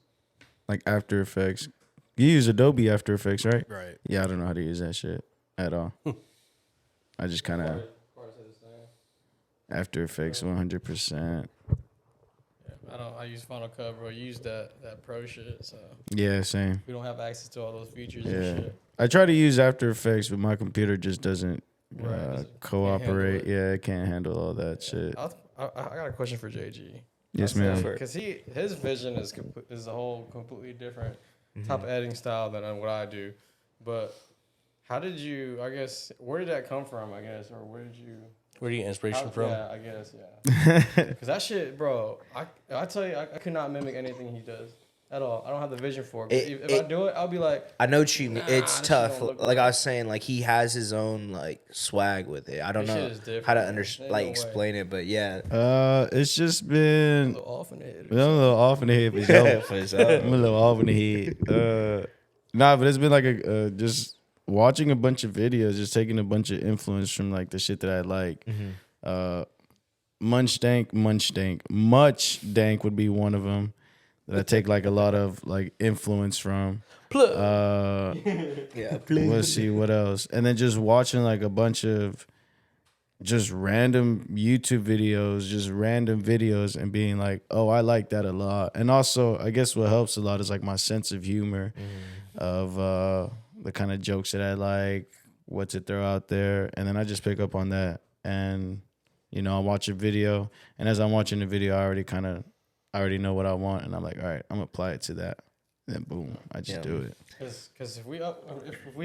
like After Effects. You use Adobe After Effects, right? Right. Yeah, I don't know how to use that shit at all. I just kind of After Effects 100%. I use Final Cut, bro. You use that pro shit, so Yeah, same. we don't have access to all those features Yeah, and shit. I try to use After Effects, but my computer just doesn't Right, doesn't- cooperate. can't handle it. Yeah, it can't handle all that shit. I got a question for JG. Yes, ma'am. Because his vision is a whole completely different type of editing style than what I do. But how did you? I guess where did that come from? I guess, or where did you? Where do you get inspiration from? Yeah, I guess, yeah. Because that shit, bro. I tell you, I could not mimic anything he does at all. I don't have the vision for it. If I do it, I'll be like, I know what you mean. It's this shit tough. don't look Like I right. was saying, like he has his own like swag with it. I don't This shit know is different, how to man. Ain't no like way. explain it, but yeah. It's just been a little off in the head. I'm a little off in the head, for sure. For sure. I'm a little off in the head. Nah, but it's been like a just watching a bunch of videos, just taking a bunch of influence from like the shit that I like. Much Dank would be one of them that I take like a lot of like influence from. Yeah. Let's see what else, and then just watching like a bunch of just random YouTube videos, just random videos, and being like, oh, I like that a lot. And also, I guess what helps a lot is like my sense of humor of the kind of jokes that I like, what to throw out there, and then I just pick up on that. And you know, I watch a video, and as I'm watching the video, I already know what I want, and I'm like, all right, I'm gonna apply it to that. Then boom, I just do it. Because if we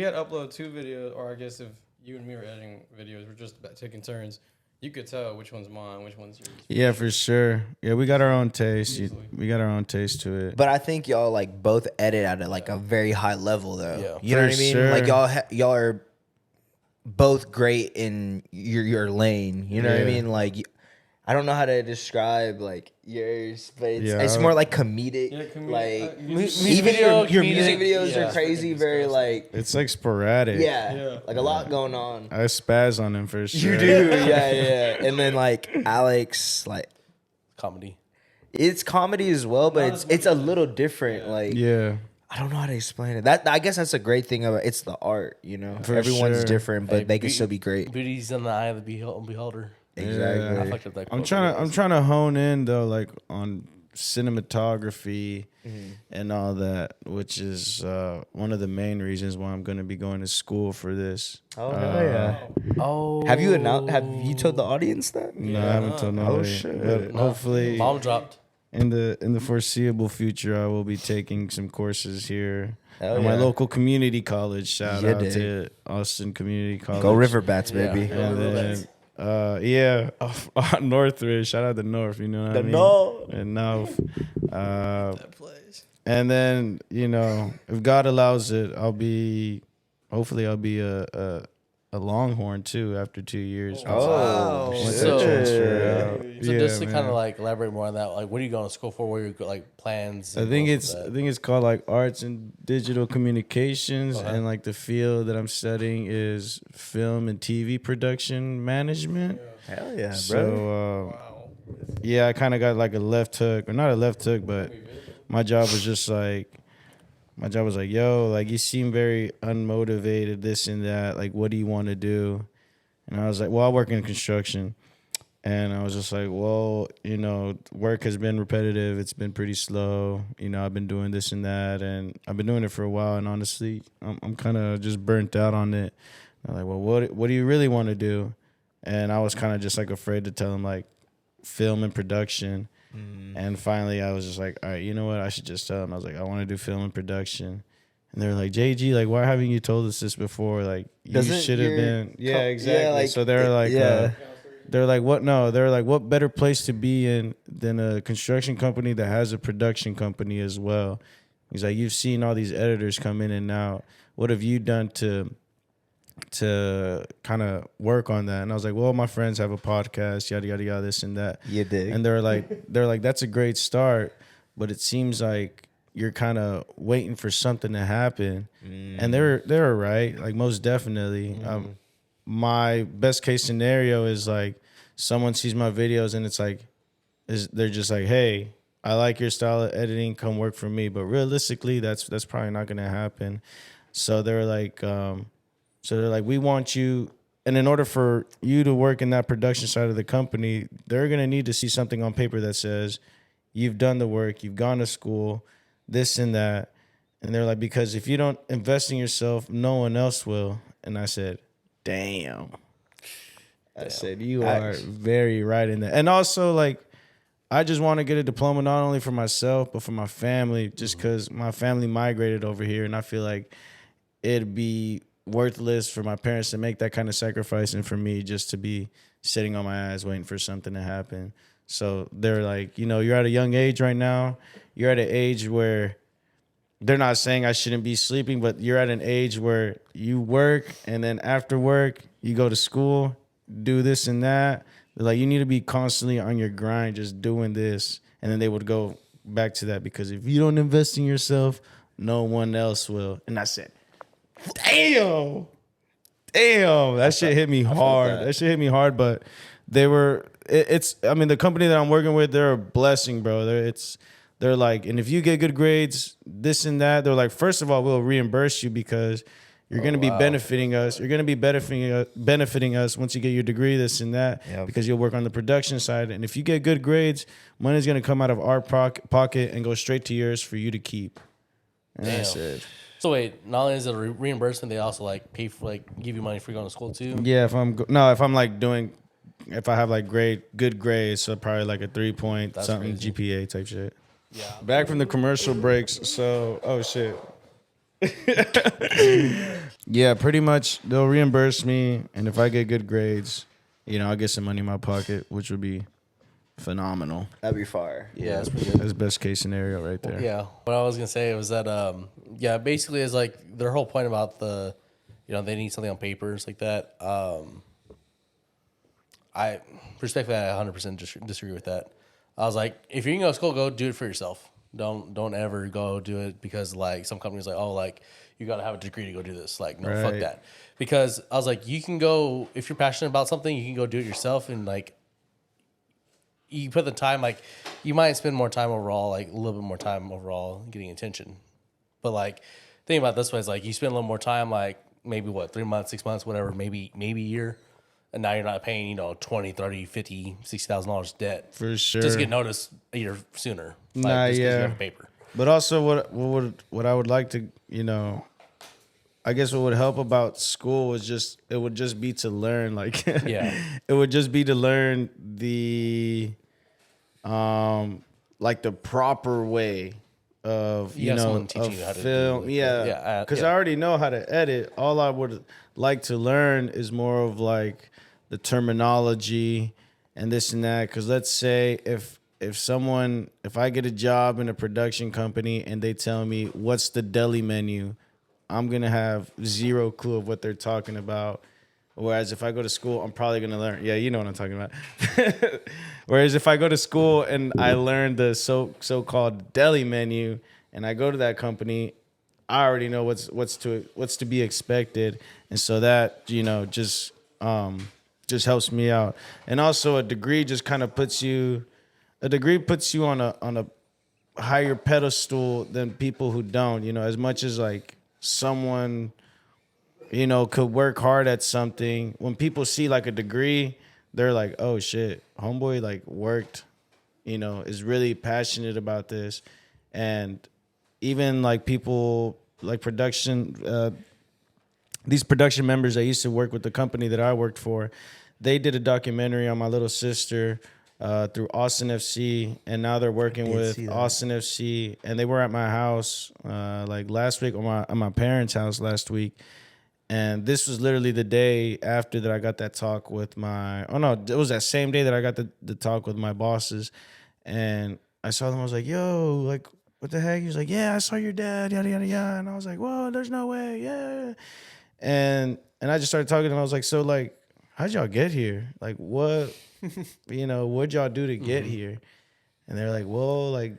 had uploaded 2 videos, or I guess if you and me were editing videos, we're just about taking turns. You could tell which one's mine, which one's yours. Yeah, for sure. Yeah, we got our own taste. Easily. We got our own taste to it. But I think y'all like both edit at like a very high level though. Yeah. You know For what I mean? sure. Like y'all are both great in your lane. You know what I Yeah. mean? Like I don't know how to describe like yours, but Yeah, it's I- more like comedic. Yeah, like music even video, your music comedic, videos yeah. are crazy. Very like It's like sporadic. yeah, like a lot going on. I spaz on him for sure. You do, yeah. And then like Alex, like Comedy. it's comedy as well, but it's a little different. Like Yeah. I don't know how to explain it. That I guess that's a great thing about it's the art. You know, For everyone's sure. different, but Hey, they can still be great. Beauty's in the eye of the beholder. Exactly. I fucked up that I'm quote, trying but to I'm trying to hone in though, like on cinematography and all that, which is one of the main reasons why I'm going to be going to school for this. Oh hell yeah! Oh, Have you told the audience that? No, I haven't told nobody. shit. But hopefully, bomb dropped. in the foreseeable future, I will be taking some courses here Hell at my yeah. local community college. Shout Yeah, out dig. to Austin Community College. Go River Bats, Yeah. baby. Go And River then, Bats. yeah, Northridge. Shout out to North. You know what I mean? North. And now, and then if God allows it, hopefully I'll be a Longhorn too after 2 years. Oh, Once So- I transfer out. So Yeah, just to kind man. of like elaborate more on that, like what are you going to school for? What are your like plans? I and think goals with I that? think it's called like arts and digital communications, and like the field that I'm studying is film and TV production management. Hell yeah, bro. So yeah, I kind of got like a left hook, or not a left hook, but my job was just like, yo, like you seem very unmotivated, this and that. Like, what do you want to do? And I was like, well, I work in construction. And I was just like, well, work has been repetitive. It's been pretty slow. I've been doing this and that, and I've been doing it for a while. And honestly, I'm kind of just burnt out on it. I'm like, well, what do you really want to do? And I was kind of just like afraid to tell him like film and production. And finally, I was just like, all right, you know what? I should just tell him. I was like, I want to do film and production. And they were like, JG, like, why haven't you told us this before? Like, you Doesn't should have your been. Yeah, exactly. like, so they're like, yeah. they're like, what? No, they're like, what better place to be in than a construction company that has a production company as well? He's like, you've seen all these editors come in and out. What have you done to kind of work on that? And I was like, well, my friends have a podcast, yada yada yada, this and that. You dig. And they're like, that's a great start, but it seems like you're kind of waiting for something to happen. And they're right, like most definitely. My best case scenario is like someone sees my videos and it's like, they're just like, hey, I like your style of editing, come work for me. But realistically, that's probably not gonna happen. So they're like, we want you, and in order for you to work in that production side of the company, they're gonna need to see something on paper that says you've done the work, you've gone to school, this and that. And they're like, because if you don't invest in yourself, no one else will. And I said, damn. I said, you are very right in that. And also, like, I just want to get a diploma not only for myself, but for my family, just because my family migrated over here. And I feel like it'd be worthless for my parents to make that kind of sacrifice and for me just to be sitting on my ass waiting for something to happen. So they're like, you're at a young age right now. You're at an age where they're not saying I shouldn't be sleeping, but you're at an age where you work and then after work, you go to school, do this and that. They're like, you need to be constantly on your grind, just doing this. And then they would go back to that because if you don't invest in yourself, no one else will. And I said, damn, that shit hit me hard. That shit hit me hard, but the company that I'm working with, they're a blessing, bro. They're like, and if you get good grades, this and that, they're like, first of all, we'll reimburse you because you're going to be benefiting us. You're going to be benefiting us once you get your degree, this and that, because you'll work on the production side. And if you get good grades, money's going to come out of our pocket and go straight to yours for you to keep. And I said, So wait, not only is it a reimbursement, they also like pay for like give you money for going to school too. yeah, if I have like good grades, so probably like a 3-point something crazy. GPA type shit. Yeah. Back from the commercial breaks, so oh shit. Yeah, pretty much they'll reimburse me, and if I get good grades, I'll get some money in my pocket, which would be phenomenal. That'd be fire. Yeah, that's pretty good. That's best case scenario right there. Yeah. What I was gonna say was that basically is like their whole point about the they need something on papers like that. I respectfully I 100% disagree with that. I was like, if you're gonna go to school, go do it for yourself. Don't ever go do it because like some companies like, oh, like you gotta have a degree to go do this. Like, no, fuck Right. that. Because I was like, you can go if you're passionate about something, you can go do it yourself and like you put the time, like you might spend more time overall, like a little bit more time overall getting attention. But like, think about it this way: is like you spend a little more time, like maybe what 3 months, 6 months, whatever, maybe a year, and now you're not paying 20, 30, 50, $60,000 debt For sure. just get noticed a year sooner. Like, Nah, just 'cause you yeah. have a paper. But also, what I would like to, I guess what would help about school was just it would just be to learn, like, Yeah. it would just be to learn like the proper way of You have someone teaching you how to do film, it. yeah, Yeah, because yeah. I already know how to edit. All I would like to learn is more of like the terminology and this and that. Because let's say if I get a job in a production company and they tell me what's the deli menu, I'm gonna have zero clue of what they're talking about. Whereas if I go to school, I'm probably gonna learn. Yeah, you know what I'm talking about. Whereas if I go to school and I learn the so-called deli menu, and I go to that company, I already know what's to be expected, and so that just helps me out. And also, a degree puts you on a higher pedestal than people who don't. As much as like someone could work hard at something. When people see like a degree, they're like, oh shit, homeboy like worked, is really passionate about this. And even like people like these production members that used to work with the company that I worked for, they did a documentary on my little sister through Austin FC, and now they're working with Austin FC, and they were at my house like last week, at my parents' house last week. And this was literally the day after that I got that talk with it was that same day that I got the talk with my bosses. And I saw them, I was like, yo, like, what the heck? He was like, yeah, I saw your dad, yada, yada, yada. And I was like, whoa, there's no way, yeah. And I just started talking to them. I was like, so, like, how'd y'all get here? Like, what, what'd y'all do to get here? And they're like, well, like,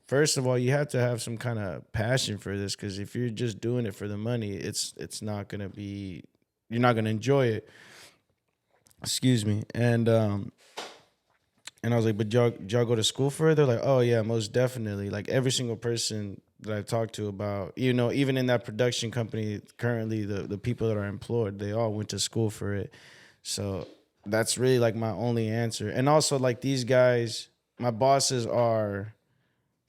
first of all, you have to have some kind of passion for this, because if you're just doing it for the money, it's not gonna be, you're not gonna enjoy it. Excuse me. And I was like, but y'all go to school for it? They're like, oh yeah, most definitely. Like every single person that I've talked to about, even in that production company currently, the people that are employed, they all went to school for it. So that's really like my only answer. And also like these guys, my bosses are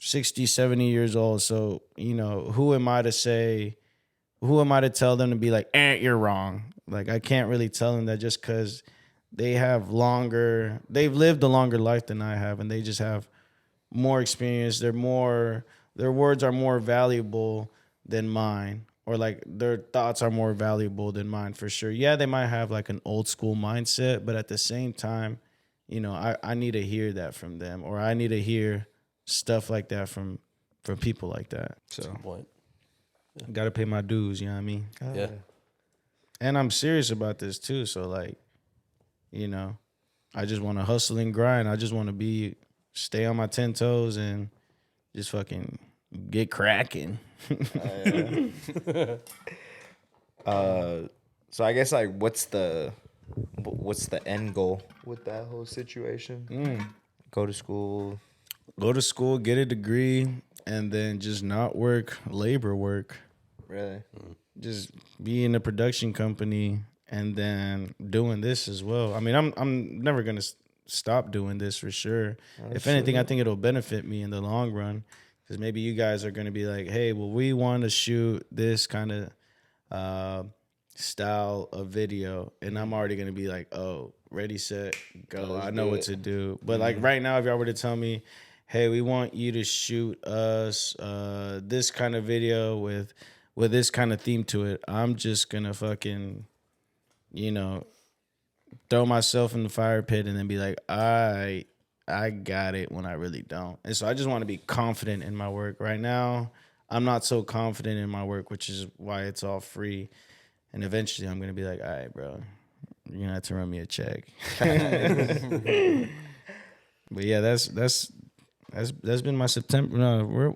60, 70 years old. So, who am I to tell them to be like, you're wrong. Like, I can't really tell them that just because they've lived a longer life than I have, and they just have more experience. Their words are more valuable than mine, or like their thoughts are more valuable than mine for sure. Yeah, they might have like an old school mindset, but at the same time, I need to hear that from them, or I need to hear stuff like that from people like that. So Point. got to pay my dues, you know what I mean? Yeah. And I'm serious about this too. So like, I just want to hustle and grind. I just want to stay on my 10 toes and just fucking get cracking. So I guess like what's the end goal with that whole situation? Go to school, get a degree, and then just not work labor work. really? Just be in a production company and then doing this as well. I mean, I'm never gonna stop doing this for sure. If anything, I think it'll benefit me in the long run, because maybe you guys are gonna be like, hey, well, we want to shoot this kind of style of video, and I'm already gonna be like, oh, ready, set, go. I know what to do. But like right now, if y'all were to tell me, hey, we want you to shoot us this kind of video with this kind of theme to it, I'm just gonna fucking, throw myself in the fire pit and then be like, I got it, when I really don't. And so I just want to be confident in my work. Right now, I'm not so confident in my work, which is why it's all free. And eventually I'm gonna be like, all right, bro, you're gonna have to run me a check. But yeah, that's been my September. No, we're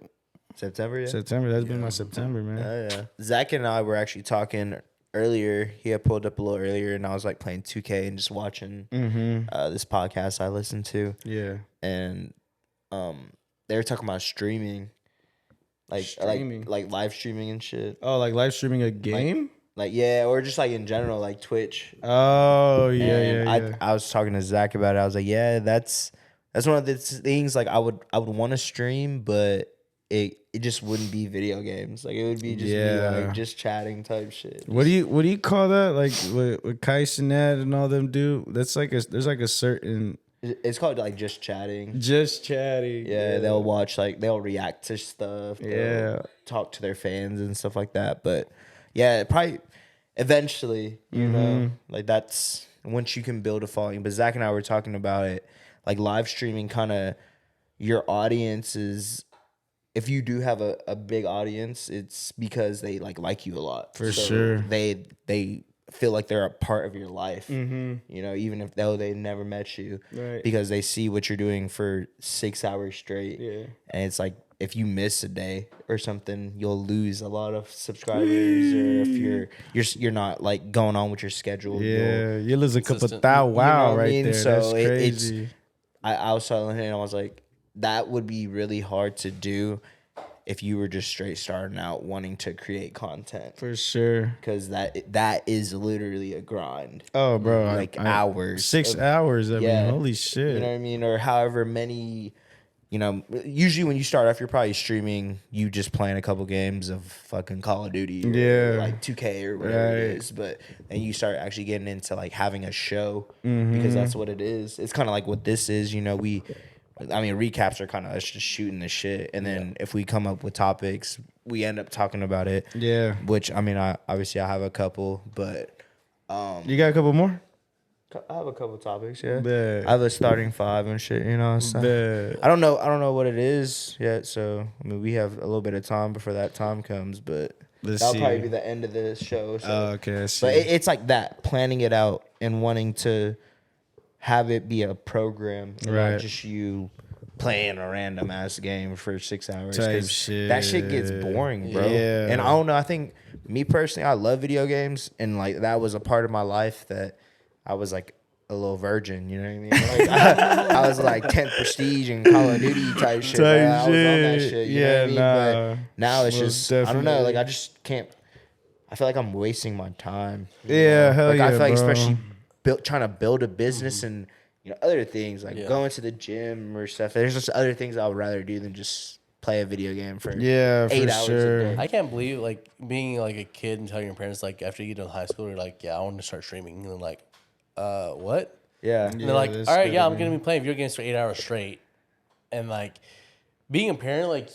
September, yeah. September. That's been my September, man. Yeah. Zach and I were actually talking earlier. He had pulled up a little earlier, and I was like playing 2K and just watching this podcast I listened to. Yeah. And they were talking about streaming, Streaming. like live streaming and shit. Oh, like live streaming a game? Like yeah, or just like in general, like Twitch. Oh yeah, And yeah, yeah. I was talking to Zach about it. I was like, yeah, that's one of the things. Like I would want to stream, but it just wouldn't be video games. Like it would be just me like just chatting type shit. What do you call that? Like what Kai Cenat and all them do? That's like there's like a certain It's called like just chatting. just chatting. Yeah, they'll watch they'll react to stuff. They'll talk to their fans and stuff like that. But yeah, probably eventually, you know, like that's once you can build a following. But Zach and I were talking about it, like live streaming kind of your audience is, if you do have a big audience, it's because they like you a lot. For sure. They feel like they're a part of your life, you know, even if though they never met you, Right. because they see what you're doing for 6 hours straight. Yeah. And it's like, if you miss a day or something, you'll lose a lot of subscribers. Or if you're not like going on with your schedule, Yeah, you lose a couple Consistent. thou you know wow what I right mean? there. So That's it's crazy. I was telling him, I was like, that would be really hard to do if you were just straight starting out wanting to create content, For sure. because that is literally a grind. Oh, bro. Like hours. 6 of- hours. I yeah. mean, holy shit. You know what I mean? Or however many, you know, usually when you start off, you're probably streaming, you just playing a couple games of fucking Call of Duty or Yeah. like 2K or whatever it Right. is. But then you start actually getting into like having a show, because that's what it is. It's kind of like what this is, you know, recaps are kind of us just shooting the shit. And then if we come up with topics, we end up talking about it. Yeah. Which, I mean, I have a couple, but You got a couple more? I have a couple topics, yeah. Bet. I have a starting five and shit, you know. So. Bet. I don't know what it is yet. So I mean, we have a little bit of time before that time comes, but Let's that'll see. probably be the end of the show. So. Oh, okay. I see. But it's like that, planning it out and wanting to have it be a program, and Right. not just you playing a random ass game for 6 hours. Type 'Cause that shit gets shit. boring, bro. Yeah. And I don't know. I think me personally, I love video games, and like that was a part of my life that I was like a little virgin. You know what I mean? Like, I was like 10th Prestige and Call of Duty type shit. Bro. I was on that shit. You know what I mean? But now it's Most just I don't know. definitely. Like I just can't. I feel like I'm wasting my time. you Yeah, know? hell like, I yeah, feel like bro. especially trying to build a business and other things like going to the gym or stuff. There's just other things I would rather do than just play a video game for Yeah, 8 for hours sure. a day. I can't believe like being like a kid and telling your parents like after you get to high school you're like, yeah, I want to start streaming, and then like, what? Yeah. And they're like, that's all right, gotta yeah, I'm be- gonna be playing video games for 8 hours straight, and like being a parent, like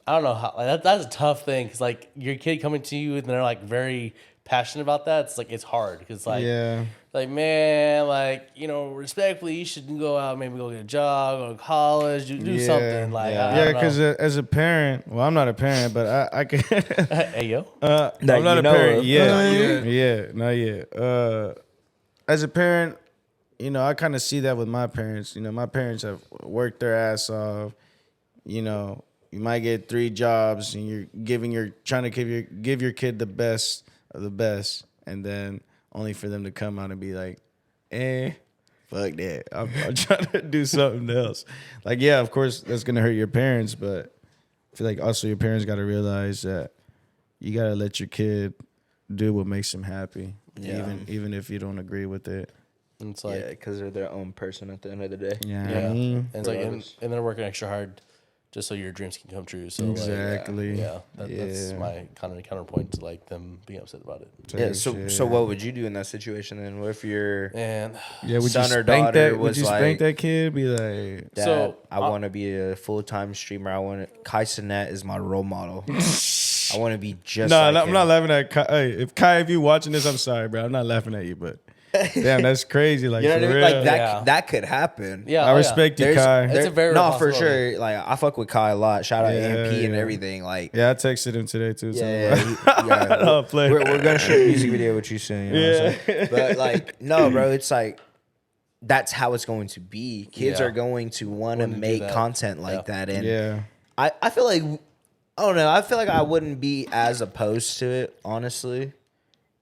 I don't know how like, that's a tough thing because like your kid coming to you and they're like very passionate about that. It's like it's hard because like Yeah. like man, like you know, respectfully, you should go out, maybe go get a job, go to college, do something. Like I yeah, don't know. because as a parent, well, I'm not a parent, but I can. Hey yo, That I'm not you a know parent of. yet. Yeah, not yet. As a parent, you know, I kind of see that with my parents. You know, my parents have worked their ass off. You know, you might get 3 jobs, and you're trying to give your kid the best of the best, and then only for them to come out and be like, fuck that. I'm trying to do something else. Like, yeah, of course that's gonna hurt your parents, but I feel like also your parents got to realize that you got to let your kid do what makes them happy, even if you don't agree with it. and it's like Yeah, because they're their own person at the end of the day. Yeah, yeah, I mean, and it's like and Regardless. they're working extra hard just so your dreams can come true. So like, exactly. yeah, that's Yeah. my kind of counterpoint to like them being upset about it. Yeah. So what would you do in that situation then? What if your And Yeah, would son you or spank daughter that? Would was you spank like, that kid? Be like, Dad, So, I want to be a full-time streamer. I want to. Kai Cenat is my role model. I want to be just. no, like I'm him. not laughing at Kai. Hey, if you watching this, I'm sorry, bro. I'm not laughing at you, but damn, that's crazy. Like, You know for what I mean? real. Like that. Yeah. That could happen. yeah, I respect you, There's- Kai. It's a very no real for possibility. sure. Like I fuck with Kai a lot. Shout out Yeah, AMP and yeah. everything. Like Yeah, I texted him today too. So yeah, yeah. I'll play. We're gonna shoot a music video with you soon. You know what I'm saying? But like, no, bro. It's like that's how it's going to be. Kids Yeah. are going to want to Want to do make that. content like that, and yeah, I feel like I don't know. I feel like I wouldn't be as opposed to it, honestly.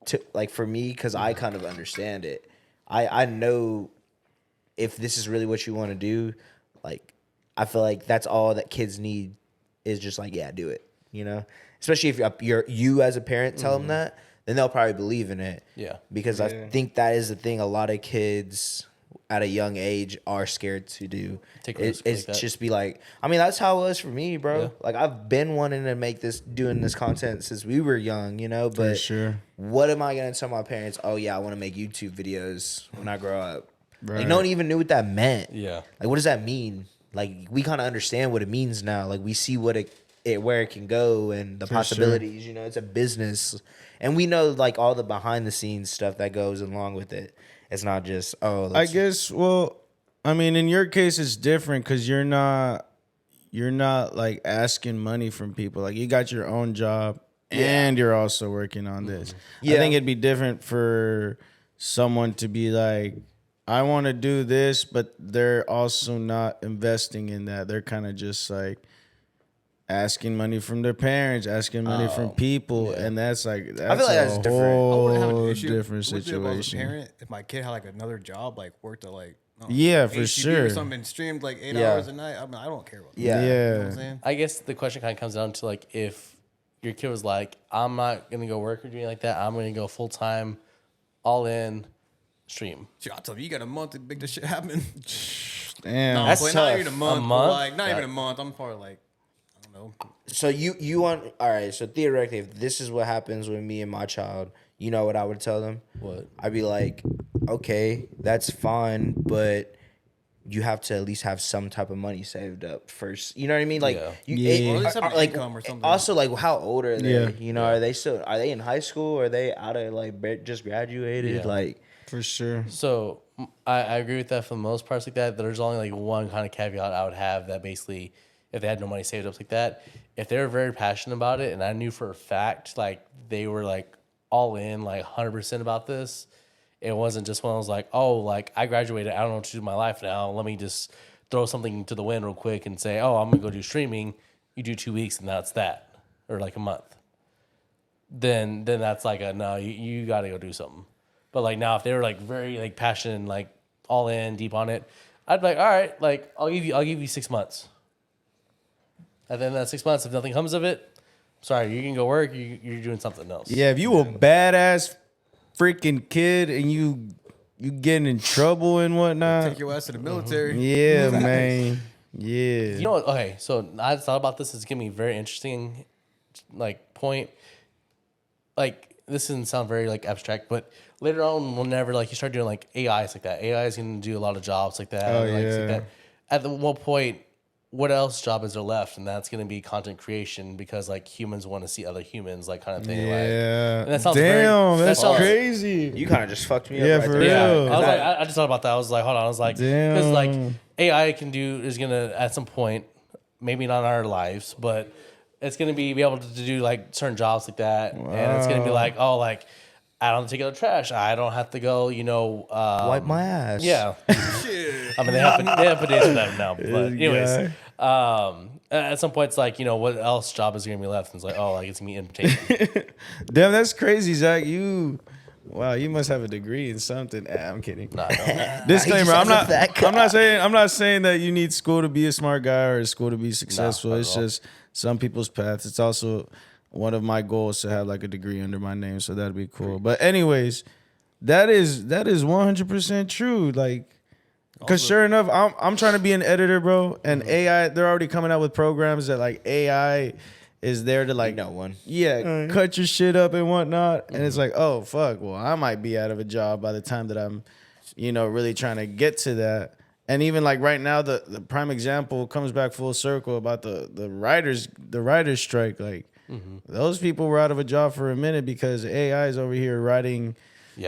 To like for me, because I kind of understand it. I know if this is really what you want to do, like I feel like that's all that kids need is just like, yeah, do it. you know, especially if you as a parent tell them that, then they'll probably believe in it. Yeah. Because I think that is the thing a lot of kids at a young age are scared to do. Take risks It's like that. just be like, I mean, that's how it was for me, bro. Yeah. Like I've been wanting to doing this content since we were young, you know, but sure. what am I going to tell my parents? Oh yeah, I want to make YouTube videos when I grow up. Right. Like no one even knew what that meant. Yeah. Like what does that mean? Like we kind of understand what it means now. Like we see what it where it can go and the possibilities, you know, it's a business. And we know like all the behind the scenes stuff that goes along with it. It's not just I guess. Well, I mean, in your case, it's different because you're not like asking money from people. Like you got your own job and you're also working on this. I think it'd be different for someone to be like, I want to do this, but they're also not investing in that. They're kind of just like asking money from their parents, asking money from people, and that's like feel like that's different. I wouldn't have an whole issue different with it if I was a situation. parent, if my kid had like another job, like worked at like Yeah, for HTV sure. or something, streamed like 8 Yeah. hours a night. I mean, I don't care about that. Yeah. You know what Yeah. I'm saying? I guess the question kind of comes down to like if your kid was like, I'm not gonna go work or doing like that. I'm gonna go full time, all in, stream. Shit, I'll tell you, you got a month to make this shit happen. Damn. No, That's not tough. even a month. but, month? Like, not even a month. I'm probably like, I don't know. So you want all right, so theoretically if this is what happens with me and my child, you know what I would tell them? What? I'd be like, okay, that's fine, but you have to at least have some type of money saved up first. You know what I mean? Like Yeah. you Or at least have an like income or something. Also like how old are they? Yeah. You know, are they in high school? Are they out of like just graduated? Yeah. Like For sure. So I agree with that for the most parts like that. There's only like one kind of caveat I would have that basically if they had no money saved up like that, if they were very passionate about it and I knew for a fact like they were like all in like 100% about this, it wasn't just when I was like, oh, like I graduated, I don't know what to do with my life now. Let me just throw something to the wind real quick and say, oh, I'm gonna go do streaming. You do 2 weeks and that's that, or like a month. Then that's like a no, you got to go do something. But like now, if they were like very like passionate and like all in deep on it, I'd be like, all right, like I'll give you 6 months. And then that 6 months, if nothing comes of it, sorry, you can go work. You're doing something else. Yeah, if you a badass freaking kid and you getting in trouble and whatnot. Take your ass to the military. Yeah, man. Yeah. You know what? Okay, so I thought about this. It's giving me a very interesting, like point. Like this doesn't sound very like abstract, but later on, whenever like you start doing like AIs like that, AI is going to do a lot of jobs like that. Oh, like, yeah. like that. At the one point, what else job is there left? And that's going to be content creation because like humans want to see other humans, like kind of thing. Like, Yeah. and that sounds Damn, that that's sounds- crazy. you kind of just fucked me up. Yeah, right for there. real. Yeah, Is I was that- like, I just thought about that. I was like, hold on. I was like, because like AI is gonna at some point, maybe not in our lives, but it's gonna be able to do like certain jobs like that, and it's gonna be like, oh, like I don't have to take out the trash. I don't have to go, Wipe my ass. Yeah, I mean they have bidets for that now. But anyways, at some point it's like what else job is gonna be left? And it's like it's gonna be entertainment. Damn, that's crazy, Zach. Wow, you must have a degree in something. I'm kidding. Nah, no. Disclaimer: I'm sounds like that guy. I'm not saying that you need school to be a smart guy or school to be successful. not at It's all. just some people's paths. It's also one of my goals to have like a degree under my name, so that'd be cool. But anyways, that is 100% true. Like, because sure enough, I'm trying to be an editor, bro, and AI. They're already coming out with programs that like AI is there to like one. yeah, cut your shit up and whatnot. And it's like, oh fuck, well, I might be out of a job by the time that I'm, really trying to get to that. And even like right now, the prime example comes back full circle about the writers strike. Like those people were out of a job for a minute because AI is over here writing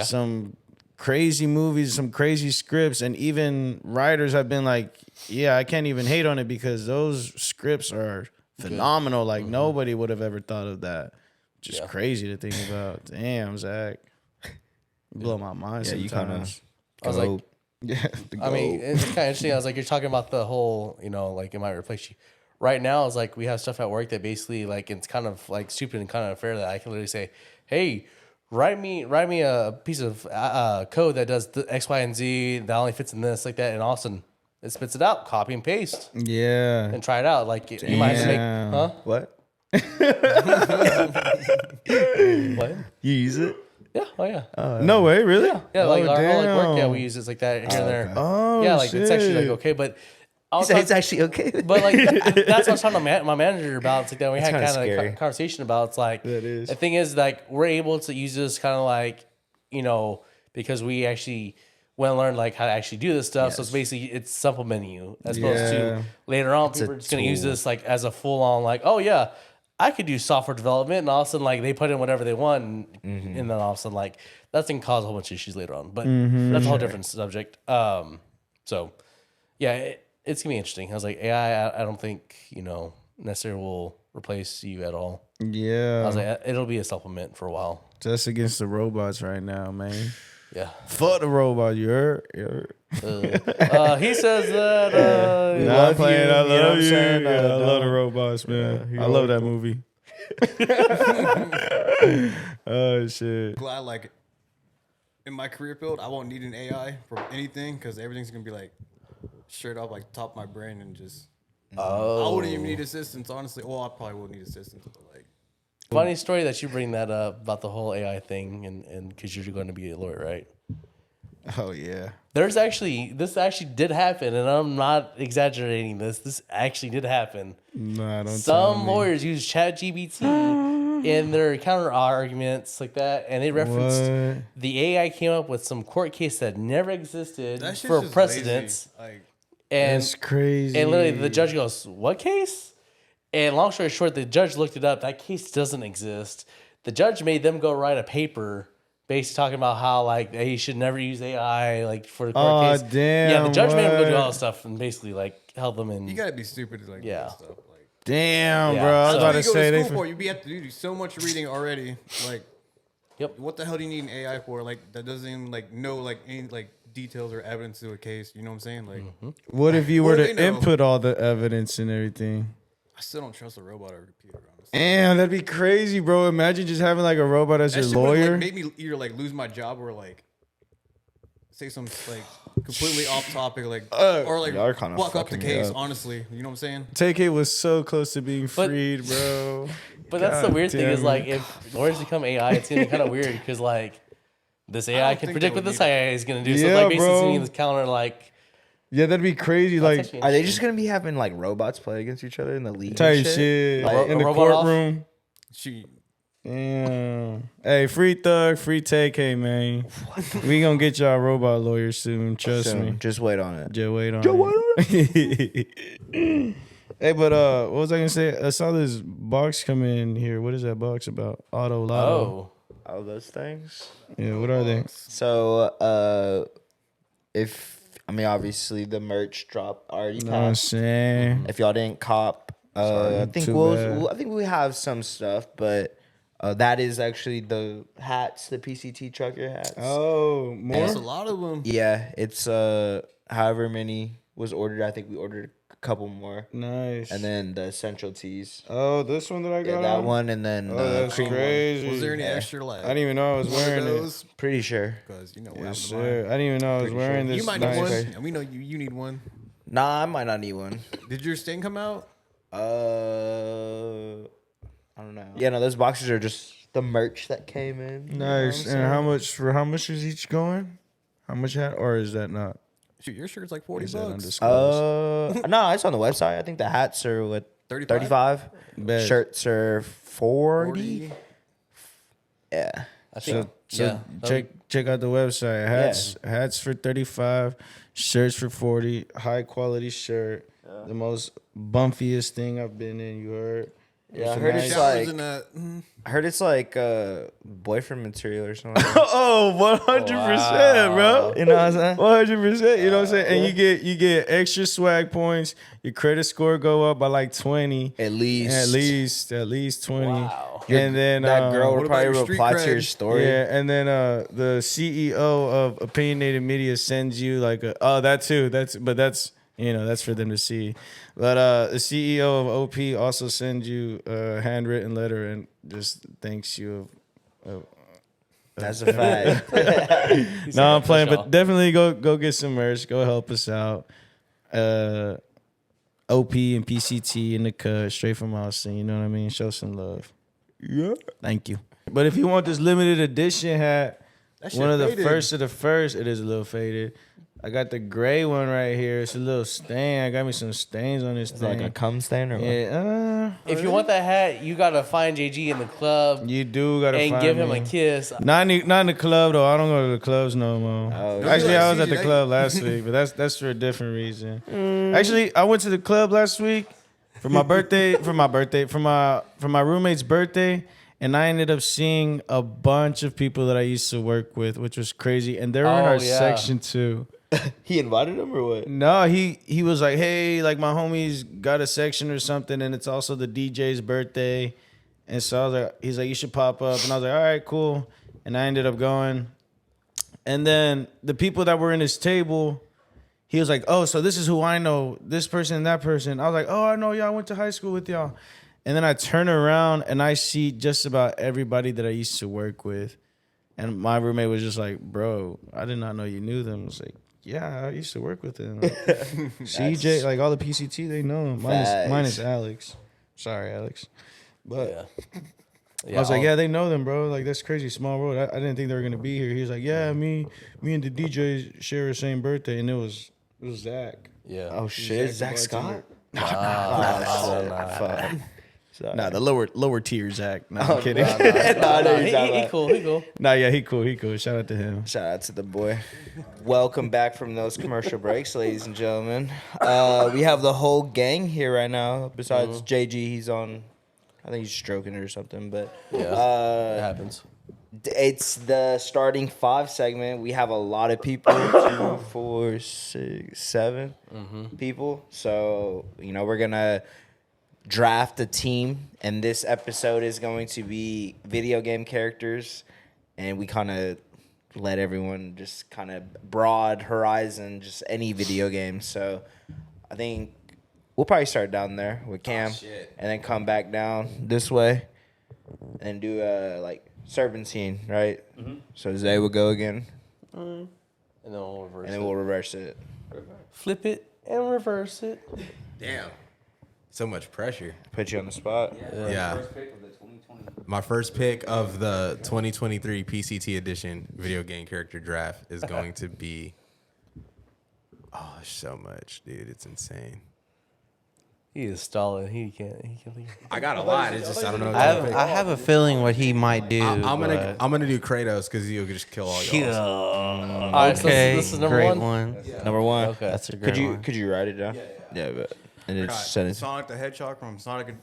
some crazy movies, some crazy scripts, and even writers have been like, yeah, I can't even hate on it because those scripts are phenomenal. Like nobody would have ever thought of that. Just crazy to think about. Damn, Zach. You blow my mind Yeah, you sometimes. I was like, Yeah. I mean, it's kind of interesting. I was like, you're talking about the whole, like it might replace you. Right now, it's like we have stuff at work that basically like it's kind of like stupid and kind of unfair that I can literally say, hey, write me a piece of code that does the X, Y, and Z that only fits in this like that, and all of a sudden it spits it out, copy and paste, Yeah. and try it out. Like you might have to make, Damn. huh? What? What? You use it? Yeah. Oh yeah. No way, really? Yeah. Like Oh, our whole like work. Yeah, damn. we use it like that here and there. Oh, Yeah, like it's actually like shit. okay, but I He was said talking, it's actually okay. but like that's what I was talking to my manager about. It's like that we had kinda kind of scary. a conversation about. It's like That is. the thing is like we're able to use this kind of like because we actually want to learn like how to actually do this stuff. So it's basically it's supplementing you as opposed Yeah. to later on people are just going to use this like as a full on like I could do software development, and all of a sudden, like they put in whatever they want, and then all of a sudden, like that's gonna cause a whole bunch of issues later on. But that's a whole different subject. So yeah, it's gonna be interesting. I was like, AI, I don't think necessarily will replace you at all. I Yeah. was like, it'll be a supplement for a while. That's against the robots right now, man. Yeah. Fuck the robot, you heard? You heard? He says that. Nah, I'm playing. you, I you know what love I'm you. saying? Yeah, I love the Don't- robots, man. I love that movie. Oh shit. Glad like in my career field, I won't need an AI for anything because everything's gonna be like straight up like top of my brain and just. I wouldn't even need assistance, honestly. Well, I probably will need assistance, but like. Funny story that you bring that up about the whole AI thing, and because you're going to be a lawyer, right? Oh yeah. This actually did happen, and I'm not exaggerating this. This actually did happen. Nah, don't tell Some me. lawyers use ChatGPT in their counter arguments like that, and they referenced What? the AI came up with some court case that never existed That shit's for just precedents, lazy. Like, and That's crazy. and literally the judge goes, "What case?" And long story short, the judge looked it up. That case doesn't exist. The judge made them go write a paper basically talking about how like they should never use AI like for the court Aw, case. Yeah, the damn, judge made them go do what? all this stuff and basically like held them in. you gotta be stupid to like do Yeah. that stuff. Like, Damn, Yeah, bro. I was so- about to you go say to they. school for you have to do so much reading already. Like, Yep. what the hell do you need an AI for? Like, that doesn't even like know like any like details or evidence to a case. You know what I'm saying? Like, What if you What were do to they know? input all the evidence and everything? I still don't trust a robot or a computer. Honestly, Damn, that'd be crazy, bro. Imagine just having like a robot as that your shit would, lawyer. like, made me either like lose my job or like say some like completely off topic, like or like y'all are kinda walk up the fucking me case. up. Honestly, you know what I'm saying? TK was so close to being But- freed, bro. But that's the God weird thing damn is it. like if lawyers become AI, it's gonna be kind of weird because like this AI don't can think predict they what would this need AI is gonna do. So Yeah, it's like basically bro. sitting in this counter like Yeah, that'd be crazy. Like actually Are they just gonna be having like robots play against each other in the league? and type shit, Like, in a the robot off? courtroom. She Damn. Hey, free Thug, free TK, man. We gonna get y'all robot lawyers soon. Trust me. Just wait on it. Just wait on it. Hey, but what was I gonna say? I saw this box come in here. What is that box about? Auto Lotto. All those things. Yeah, what are they? So, obviously the merch drop already Know what I'm passed. saying? If y'all didn't cop, I think too bad. I think we have some stuff, but that is actually the hats, the PCT trucker hats. Oh, more? there's a lot of them. Yeah, it's however many was ordered. I think we ordered a couple more, Nice. and then the essential tees. Oh, this one that I got Yeah, that on? one, and then Oh, the that's cream one. crazy. Was there any extra like? I didn't even know I was one of wearing it. those? Pretty sure. Because you know what Yes, happened to mine. sir. I didn't even know I was wearing this. You might nice. need one, and we know you need one. Nah, I might not need one. Did your stain come out? I don't know. Yeah, no, those boxes are just the merch that came in. You know what Nice. I'm And saying? how much is each going? How much hat, or is that not? Shoot, your shirt's like $40. Is that undisclosed? No, it's on the website. I think the hats are what 35. Bet. Shirts are 40. Yeah. I think So yeah. check out the website. Hats for 35, shirts for 40. High quality shirt. The most bumpiest thing I've been in. You heard? Yeah, I Some heard nice- it's Showers like in that. I heard it's like boyfriend material or something. Oh, 100%, bro. You know what I'm saying? 100%. You know what I'm saying? And you get extra swag points. Your credit score go up by like 20. At least. At least 20. Wow. And then That girl What would about probably your street reply to your cred? story. Yeah, and then the CEO of Opinionated Media sends you like that too. That's for them to see. But the CEO of OP also sends you a handwritten letter and just thanks you. That's a fact. No, I'm playing, but definitely go get some merch. Go help us out. OP and PCT in the cut, straight from Austin. You know what I mean? Show some love. Yeah. Thank you. But if you want this limited edition hat, one of the first of the first, it is a little faded. I got the gray one right here. It's a little stain. I got me some stains on this thing. Like a cum stain or what? Yeah. If you want that hat, you gotta find JG in the club You do gotta and find give him me. a kiss. Not in the club though. I don't go to the clubs no more. Oh, Actually, I was at the CJ. club last week, but that's for a different reason. Actually, I went to the club last week for my birthday. For my roommate's birthday, and I ended up seeing a bunch of people that I used to work with, which was crazy. And they're in Oh, our yeah. section too. He invited him or what? No, he was like, hey, like my homies got a section or something, and it's also the DJ's birthday. And so I was like, he's like, you should pop up. And I was like, all right, cool. And I ended up going. And then the people that were in his table, he was like, oh, so this is who I know, this person and that person. I was like, oh, I know y'all, I went to high school with y'all. And then I turn around and I see just about everybody that I used to work with. And my roommate was just like, bro, I did not know you knew them. I was like, yeah, I used to work with him. Like, CJ, like all the PCT, they know him. Mine is Alex. Sorry, Alex. But I was like, yeah, they know them, bro. Like, that's crazy. Small world. I didn't think they were going to be here. He was like, yeah, me and the DJ share the same birthday. And it was Zach. Yeah. Oh shit, Zach Scott? Nah, the lower tier Zach. Nah, I'm kidding. He cool. He cool. Nah, yeah, he cool. Shout out to him. Shout out to the boy. Welcome back from those commercial breaks, ladies and gentlemen. We have the whole gang here right now. Besides JG, he's on. I think he's stroking it or something. But It happens. it's the starting five segment. We have a lot of people 2, 4, 6, 7 people. So we're gonna draft a team, and this episode is going to be video game characters, and we kind of let everyone just kind of broad horizon, just any video game. So I think we'll probably start down there with Cam, and then come back down this way and do like serpentine, right? So Zay will go again, And then we'll reverse and then we'll reverse it. flip it and reverse it. Damn. So much pressure. Put you on the spot. Yeah. My first pick of the 2023 PCT edition video game character draft is going to be. Oh, so much, dude. It's insane. He is stalling. He can't leave. I got a lot. It's just I don't know. What to pick. I have a feeling what he might do. I'm but- gonna do Kratos because he'll just kill all y'all. All right, so Okay, this is number great one. Number one. Okay. That's a great one. Could you write it down? Yeah, but and it's send it. Sonic the Hedgehog from Sonic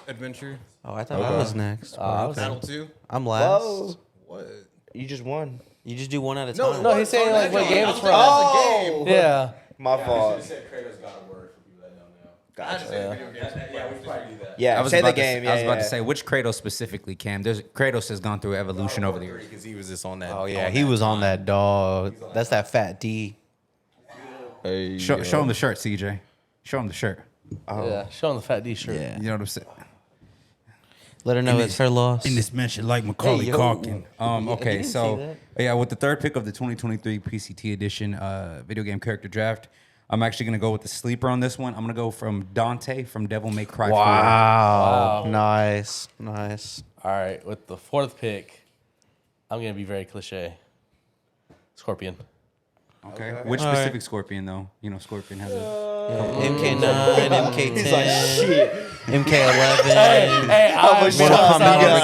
Adventure. Oh, I thought I was next. I was- Battle 2. I'm last. Whoa. What? You just won. You just do one at a time. No, he's saying like what game it's from. Oh, Yeah. my fault. Kratos got a word for people that don't know. Gotcha. I Yeah, was say the about to game. I was Yeah, about yeah. to say which Kratos specifically, Cam. Kratos has gone through evolution over the years. Because he was just on that. Oh yeah, he was on that dog. That's that fat D. Show him the shirt, CJ. Show him the shirt. Yeah. Show him the fat D shirt. Yeah. You know what I'm saying? Let her know it's her loss. In this mention, like Macaulay Hey, yo. Culkin. He Okay, didn't so say yeah, with the third pick of the 2023 PCT edition video game character draft, I'm actually gonna go with the sleeper on this one. I'm gonna go from Dante from Devil May Cry 4. Wow. Nice. All right. With the fourth pick, I'm gonna be very cliche. Scorpion. Okay. Which specific Scorpion though? You know, Scorpion has a. MK9, MK10, MK11. Hey, I was Mortal Kombat I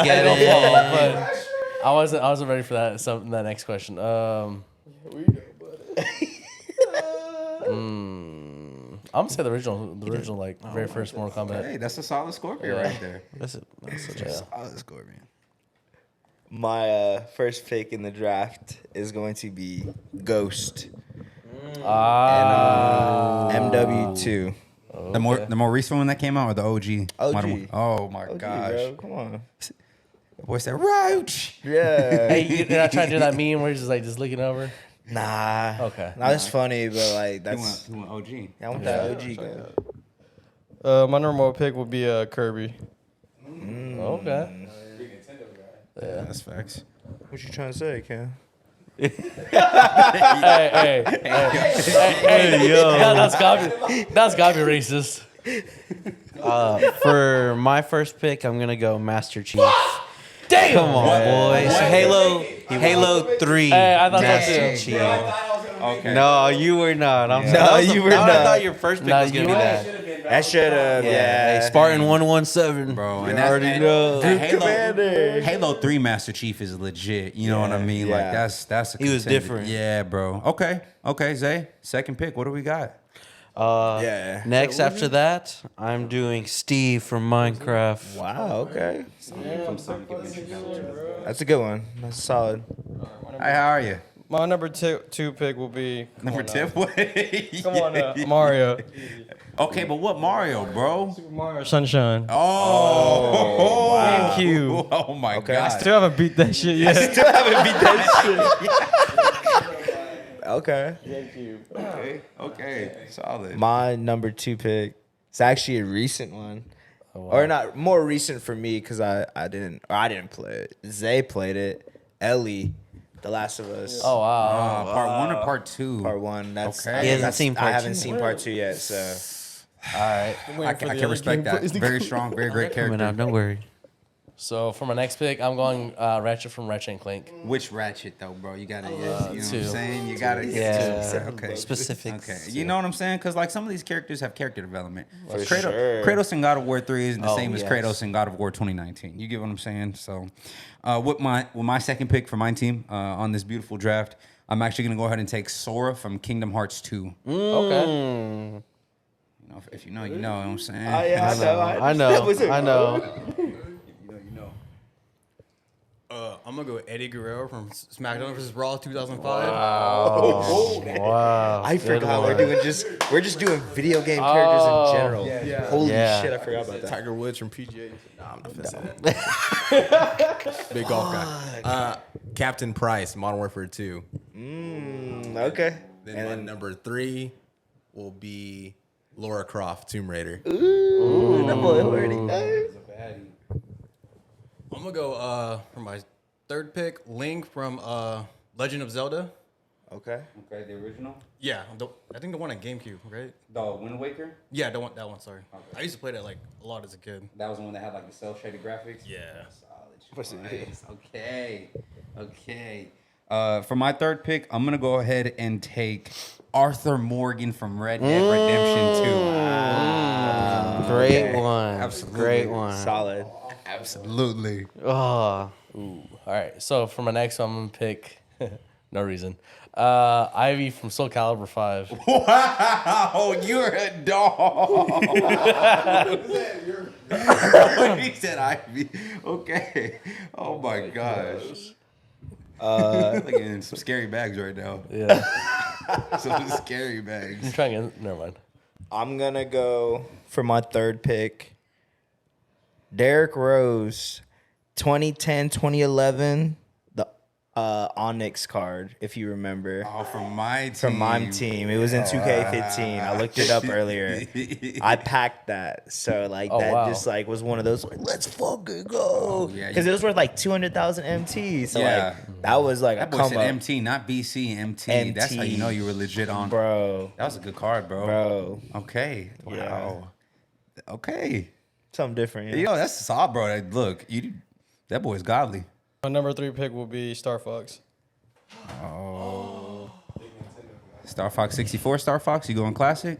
Armageddon. wasn't ready for that. That next question. I'm gonna say the original, like very first Mortal Kombat. Hey, that's a solid Scorpion right there. That's such a Solid Scorpion. My first pick in the draft is going to be Ghost and MW2. The more recent one that came out or the OG? OG. Modern one? Oh my OG, gosh. bro, come on. The boy said, Roach. Yeah. Hey, you're not trying to do that meme where you're just looking over. Nah. Okay. Nah, that's funny, but like He that's. went OG. I want that OG guy. My number one pick would be Kirby. Okay. That's facts. What you trying to say, Cam? Hey, yo. That's gotta be racist. For my first pick, I'm gonna go Master Chief. Damn! Come on, boys. Halo 3. Hey, I thought that Master too. Chief. Okay. No, you were not. I'm No, sorry. you were I not. thought your first pick No, was gonna you be were. that. That should have. Yeah. Hey, Spartan 117. Bro, You and that's already and- know. and Commander. Halo 3 Master Chief is legit. You know what I mean? yeah. Like that's a He was contender. different. Yeah, bro. Okay, Zay. Second pick. What do we got? Yeah. Next after that, I'm doing Steve from Minecraft. Wow. Okay. That's a good one. That's solid. Hi, how are you? My number two pick will be Number 10. Come on, Mario. Okay, but what Mario, bro? Mario Sunshine. Oh, GameCube. Oh my I god. still haven't beat that shit yet. Still haven't beat that shit. Okay. Okay. Solid. My number 2 pick. It's actually a recent one. Or not more recent for me because I didn't play it. Zay played it. Ellie, The Last of Us. Oh wow. Part 1 or part 2? Part 1. That's Okay. I He think hasn't that's- seen I part haven't 2. seen part 2 yet. So All right. I can respect that. Very strong, very great Coming character. out, don't worry. So for my next pick, I'm going Ratchet from Ratchet and Clank. Which Ratchet though, bro? You gotta, you know what I'm 2. saying? You gotta, Yeah. Okay. Specifics. Okay. You know what I'm saying? Because like some of these characters have character development. Kratos, sure. Kratos in God of War 3 isn't the Oh, same as yes. Kratos in God of War 2019. You get what I'm saying? So, with my second pick for my team on this beautiful draft, I'm actually gonna go ahead and take Sora from Kingdom Hearts 2. Okay. You know, if you know, you know what I'm saying. I know. I'm gonna go with Eddie Guerrero from SmackDown vs. Raw 2005. Wow. I Good forgot one. we're just doing video game characters in general. Holy Yeah. shit, I forgot about that. Tiger Woods from PGA. Nah, I'm not gonna say that. Big golf guy. Captain Price, Modern Warfare 2. Okay. Then And my then number 3 will be Laura Croft, Tomb Raider. that boy already knows. I'm gonna go for my third pick, Link from Legend of Zelda. Okay. Okay, the original. Yeah, I think the one on GameCube, right? The Wind Waker. Yeah, that one. Sorry, I used to play that like a lot as a kid. That was the one that had like the cell shaded graphics. Yeah. Solid choice. Okay. For my third pick, I'm gonna go ahead and take Arthur Morgan from Red Dead Redemption 2. Great one. Absolutely. Great one. Solid. Absolutely. Oh. All right. So for my next one, I'm gonna pick. No reason. Ivy from Soul Calibur 5. Wow, you're a dog. He said Ivy. Okay. Oh my gosh. Looking in some scary bags right now. Yeah. Some scary I'm bags. trying to. Never mind. I'm gonna go for my third pick. Derrick Rose, 2010, 2011, the Onyx card, if you remember. Oh, from my team. From my team. It was in 2K15. I looked it up earlier. I packed that. So like Oh, that wow. just like was one of those like, let's fucking go. yeah, Because it was worth like 200,000 MT. So Yeah. like that was like That a boy come said up. MT, not BC, MT. That's how you know you were legit on. Bro. That was a good card, bro. Bro. Okay. Wow. Okay. Something different. Yeah. Yo, that's solid, bro. Like, look, that boy's godly. My number 3 pick will be Star Fox. Star Fox 64, Star Fox. You going classic?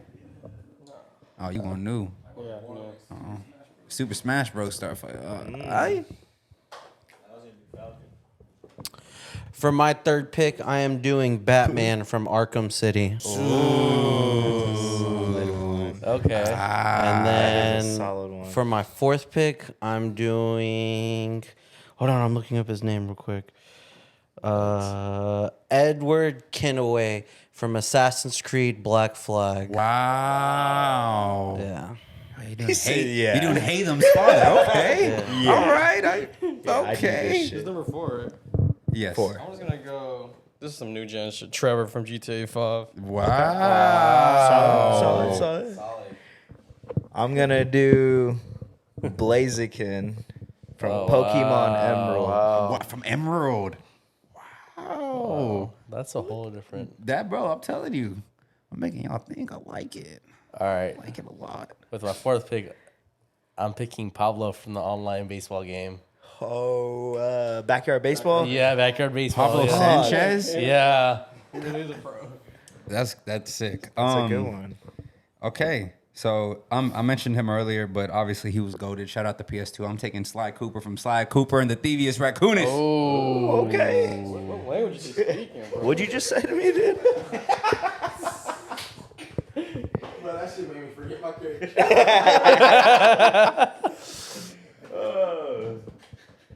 Oh, you going new? Yeah. No. Super Smash Bros. Star Fox. For my third pick, I am doing Batman from Arkham City. Okay. And that is a then solid one. for my fourth pick, I'm doing. Hold on, I'm looking up his name real quick. Edward Kenway from Assassin's Creed Black Flag. Wow. Yeah. You doing said, hate? yeah. You doing Haytham father? Okay. Yeah. All right. I do this Okay. shit. It's number 4, right? Yes. 4. I was gonna go. This is some new gen shit. Trevor from GTA 5. Wow. Solid. I'm gonna do Blaziken from Pokemon Emerald. What, from Emerald? Wow. That's a whole different. That, bro, I'm telling you. I'm making y'all think I like it. All right. I like it a lot. With my fourth pick, I'm picking Pablo from the online baseball game. Oh, backyard baseball. Yeah, backyard baseball. Pablo yeah. Sanchez. Yeah. That's sick. That's a good one. Okay, so I mentioned him earlier, but obviously he was goated. Shout out to PS2. I'm taking Sly Cooper from Sly Cooper and the Thievius Raccoonus. Oh. Okay. What language is he speaking, bro? What'd you just say to me, dude? That shit made me forget my pick.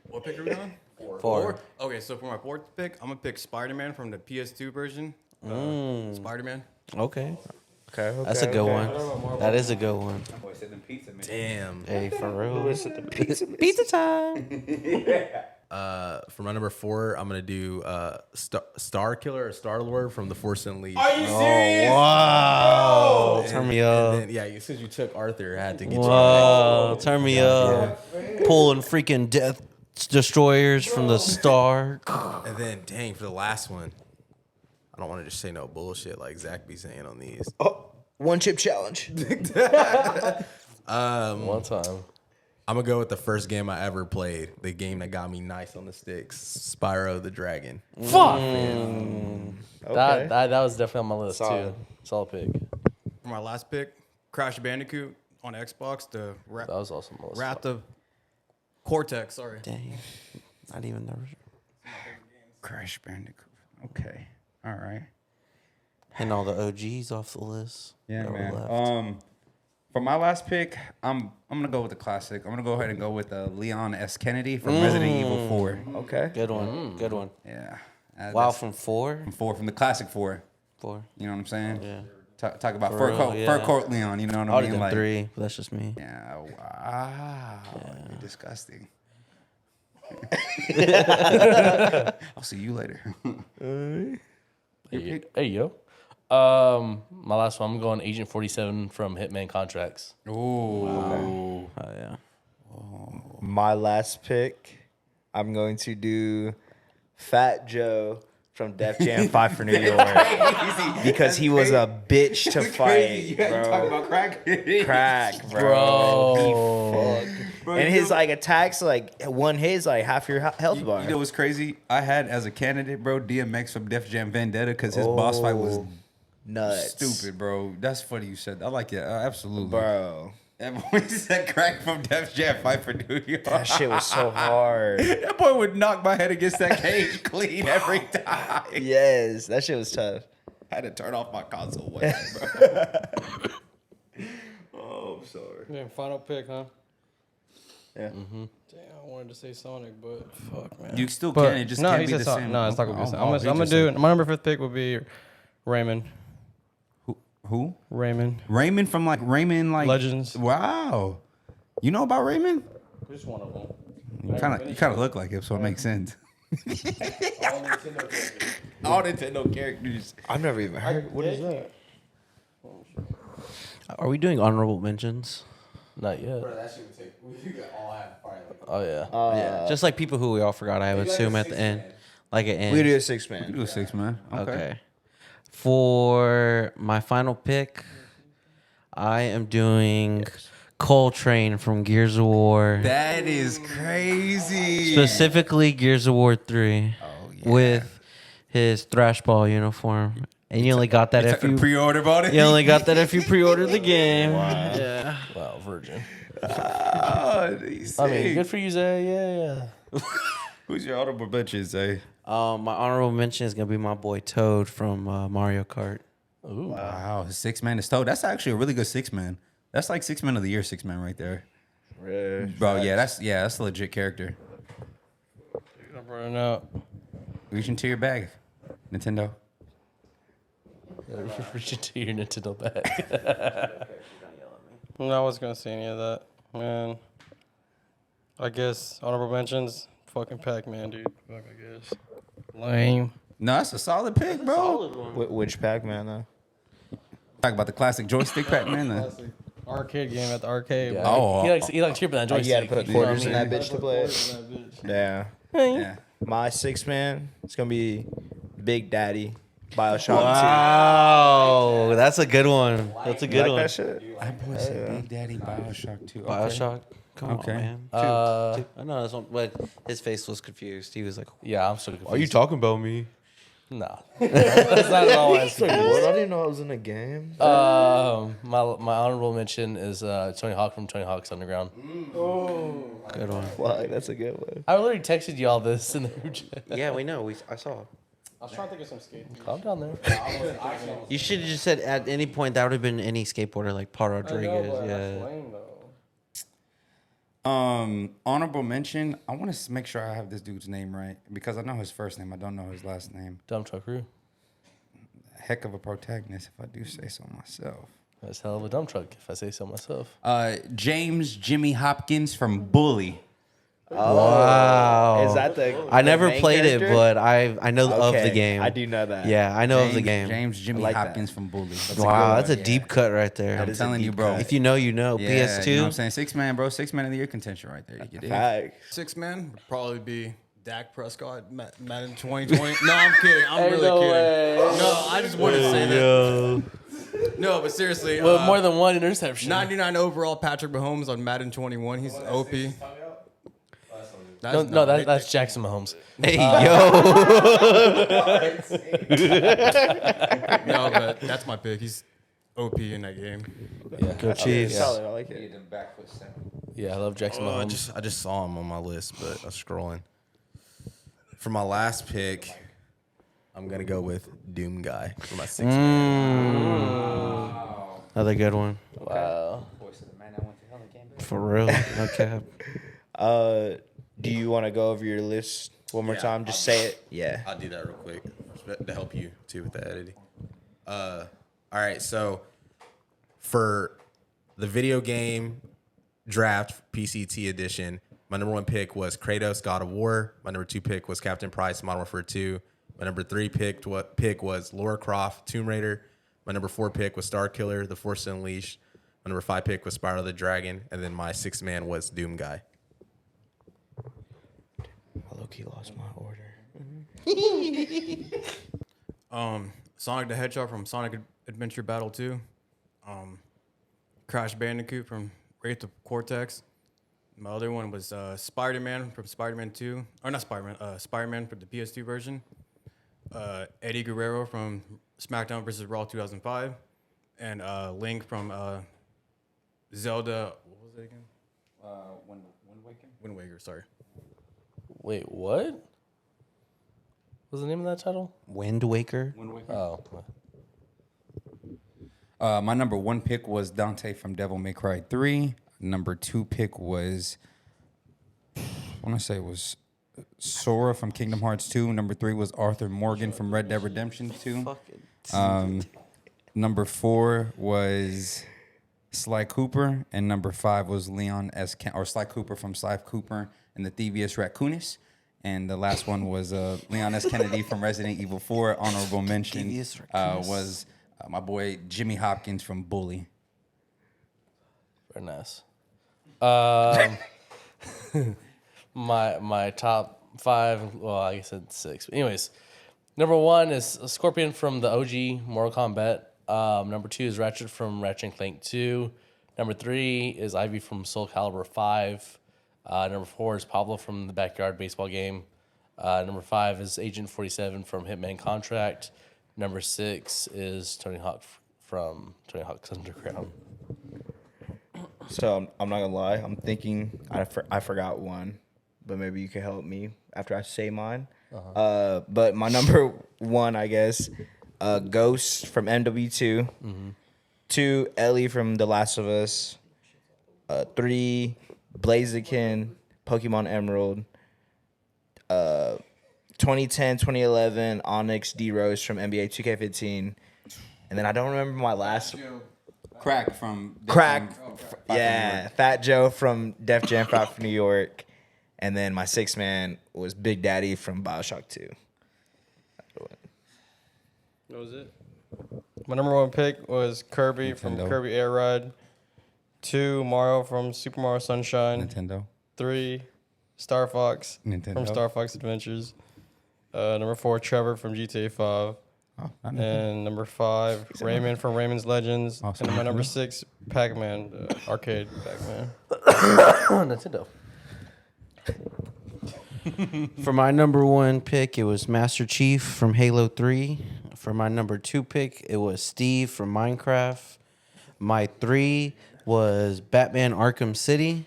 What pick are we on? Four. Okay, so for my fourth pick, I'm gonna pick Spider-Man from the PS2 version. Spider-Man. Okay. Okay. That's a good one. That is a good one. Damn. Hey, for real. Pizza. Pizza time. For my number 4, I'm gonna do Star Killer or Star Lord from the Force Unleashed. Wow. Turn me up. And then, yeah, since you took Arthur, I had to get Wow. Turn me up. Pulling freaking death destroyers from the star. you. And then, dang, for the last one, I don't want to just say no bullshit like Zach be saying on these. Oh, one chip challenge. One time. I'm gonna go with the first game I ever played, the game that got me nice on the sticks, Spyro the Dragon. Fuck. Okay. That was definitely on my list Solid. too. Solid pick. For my last pick, Crash Bandicoot on Xbox. The That was also on my list. Wrath of Cortex. Sorry. Dang. Not even the. Crash Bandicoot. Okay. All right. And all the OGs off the list. Yeah, that were man. left. For my last pick, I'm gonna go with the classic. I'm gonna go ahead and go with Leon S. Kennedy from Resident Evil 4. Okay. Good one. Good one. Yeah. Wow, That's from 4? from 4, from the classic 4. 4. You know what I'm saying? Yeah. Talk about For fur real, coat, yeah. fur coat Leon. You know I what would I have mean? done 3, but that's just me. Yeah. Wow. You're disgusting. I'll see you later. Hey yo. My last one, I'm going Agent 47 from Hitman Contracts. Ooh. Oh, yeah. My last pick, I'm going to do Fat Joe from Def Jam 5 for New York. Because he was a bitch to fight, bro. crack. Crack, bro. Bro. And his like attacks, like one hit is like half your health bar. You know what's crazy? I had as a candidate, bro, DMX from Def Jam Vendetta because his boss fight was Nuts. stupid, bro. That's funny you said. I like it. Absolutely. Bro. That boy said crack from Def Jam fight for New York. That shit was so hard. That boy would knock my head against that cage clean every time. Yes, that shit was tough. I had to turn off my console one night, bro. Oh, I'm sorry. Yeah, final pick, huh? Yeah. Damn, I wanted to say Sonic, but fuck, man. You still But can. It just no, can't he be said the Sonic. same. No, it's not gonna be the same. Oh, I'm gonna do my number 5th pick would be Raymond. Who? Raymond. Raymond from Raymond Legends. Wow. You know about Raymond? Just one of them. You kind of look like him, so it makes sense. All Nintendo characters. I've never even heard. What is that? Are we doing honorable mentions? Not yet. That shit would take. We could all have probably. Oh yeah. Yeah. Just like people who we all forgot, I would assume at the end. Like an end. We do a 6 You man. do a 6 man. Okay. For my final pick, I am doing Coltrane from Gears of War. That is crazy. Specifically Gears of War 3 with his thrash ball uniform. And you only got that if you pre-order bought it. you only got that if you pre-ordered the game. Yeah. Wow, virgin. Oh, he's I mean, sick. good for you, Zay. Yeah. Who's your honorable mentions, eh? My honorable mention is gonna be my boy Toad from Mario Kart. Wow, 6 man is Toad. That's actually a really good 6 man. That's like 6 man of the year 6 man right there. Bro, that's a legit character. I'm running out. Reach into your bag, Nintendo. Reach into your Nintendo bag. No, I wasn't gonna say any of that, man. I guess honorable mentions. Fucking Pac-Man, dude. Fuck, I guess. Lame. No, that's a solid pick, bro. Which Pac-Man though? Talk about the classic joystick Pac-Man. Arcade game at the arcade. Yeah. Oh. He likes tripping that You gotta joystick. put You know what I quarters in mean? that bitch to play it. Yeah. Yeah. My 6 man, it's gonna be Big Daddy Bioshock Wow, that's a good one. That's a 2. good Like one. that shit? That boy said Big Daddy Bioshock 2. Okay. Bioshock. Come Okay. on, man. I know that's one, but his face was confused. He was like, Yeah, I'm still confused. "Are you talking about me?" No, that's not at all. Why I was confused. I didn't know I was in a game. My honorable mention is Tony Hawk from Tony Hawk's Underground. Good one. Fuck, that's a good one. I literally texted you all this in the group chat. Yeah, we know. I saw. I was trying to think of some skate. Calm down there. You should have just said at any point that would have been any skateboarder like Paul Rodriguez. Yeah. Lame, though. Honorable mention. I want to make sure I have this dude's name right because I know his first name. I don't know his last name. Dump truck crew. Heck of a protagonist, if I do say so myself. That's hell of a dump truck, if I say so myself. James Jimmy Hopkins from Bully. Wow. Is that the? I the never main played character? it, but I know of the game. I do know that. Yeah, I know of the game. James Jimmy like that. Hopkins from Bully. Wow, that's a deep cut right there. I'm telling you, bro. If you know, you know. Yeah, PS2. you know what I'm saying? 6 man, bro. 6 man of the year contention right there. You get it. Fact. 6 man would probably be Dak Prescott, Madden 2020. No, I'm kidding. I'm really kidding. No, I just wanted to say that. No, but seriously. Well, more than one interception. 99 overall Patrick Mahomes on Madden 21. He's OP. That's Jackson Mahomes. Hey, yo. No, but that's my pick. He's OP in that game. Yeah, Go Chiefs. Solid, I like it. yeah, I love Jackson I Mahomes. just saw him on my list, but I was scrolling. For my last pick, I'm gonna go with Doom Guy for my 6 man. Another good one. Wow. For real. No cap. Do you want to go over your list one more time? Just say it. Yeah. I'll do that real quick to help you too with the editing. All right, so for the video game draft PCT edition, my number 1 pick was Kratos, God of War. My number 2 pick was Captain Price, Modern Warfare 2. My number 3 pick was Lara Croft, Tomb Raider. My number 4 pick was Star Killer, The Force Unleashed. My number 5 pick was Spyro the Dragon, and then my 6th man was Doom Guy. I low-key lost my order. Sonic the Hedgehog from Sonic Adventure Battle 2. Crash Bandicoot from Wraith of Cortex. My other one was Spider-Man from Spider-Man 2. Or not Spider-Man, Spider-Man for the PS2 version. Eddie Guerrero from SmackDown vs. Raw 2005. And Link from Zelda. What was it again? Wind Waker, sorry. Wait, what? What's the name of that title? Wind Waker. Oh. My number 1 pick was Dante from Devil May Cry 3. Number 2 pick was, I want to say it was Sora from Kingdom Hearts 2. Number 3 was Arthur Morgan from Red Dead Redemption 2. Number 4 was Sly Cooper, and number 5 was Leon S. or Sly Cooper from Sly Cooper and the Thievius Raccoonus. And the last one was Leon S. Kennedy from Resident Evil 4. Honorable mention was my boy Jimmy Hopkins from Bully. Very nice. My top 5. Well, I guess it's 6. But anyways, number 1 is Scorpion from the OG Mortal Kombat. Number 2 is Ratchet from Ratchet and Clank 2. Number 3 is Ivy from Soul Calibur 5. Number 4 is Pablo from the Backyard Baseball Game. Number 5 is Agent 47 from Hitman Contract. Number 6 is Tony Hawk from Tony Hawk's Underground. So I'm not gonna lie. I'm thinking I forgot one, but maybe you can help me after I say mine. But my number 1, I guess, Ghost from MW2. 2, Ellie from The Last of Us. 3, Blaziken, Pokemon Emerald. 2010, 2011, Onyx D Rose from NBA 2K15. And then I don't remember my last. Crack from Fat Joe from Def Jam 5 from New York. And then my 6th man was Big Daddy from Bioshock 2. That was it. My number 1 pick was Kirby from Kirby Air Ride. 2, Mario from Super Mario Sunshine. Nintendo. 3, Star Fox Nintendo. from Star Fox Adventures. Number 4, Trevor from GTA 5. And number 5, Raymond from Raymond's Legends. Awesome. And my number 6, Pac-Man, arcade Pac-Man. Nintendo. For my number 1 pick, it was Master Chief from Halo 3. For my number 2 pick, it was Steve from Minecraft. My 3 was Batman Arkham City.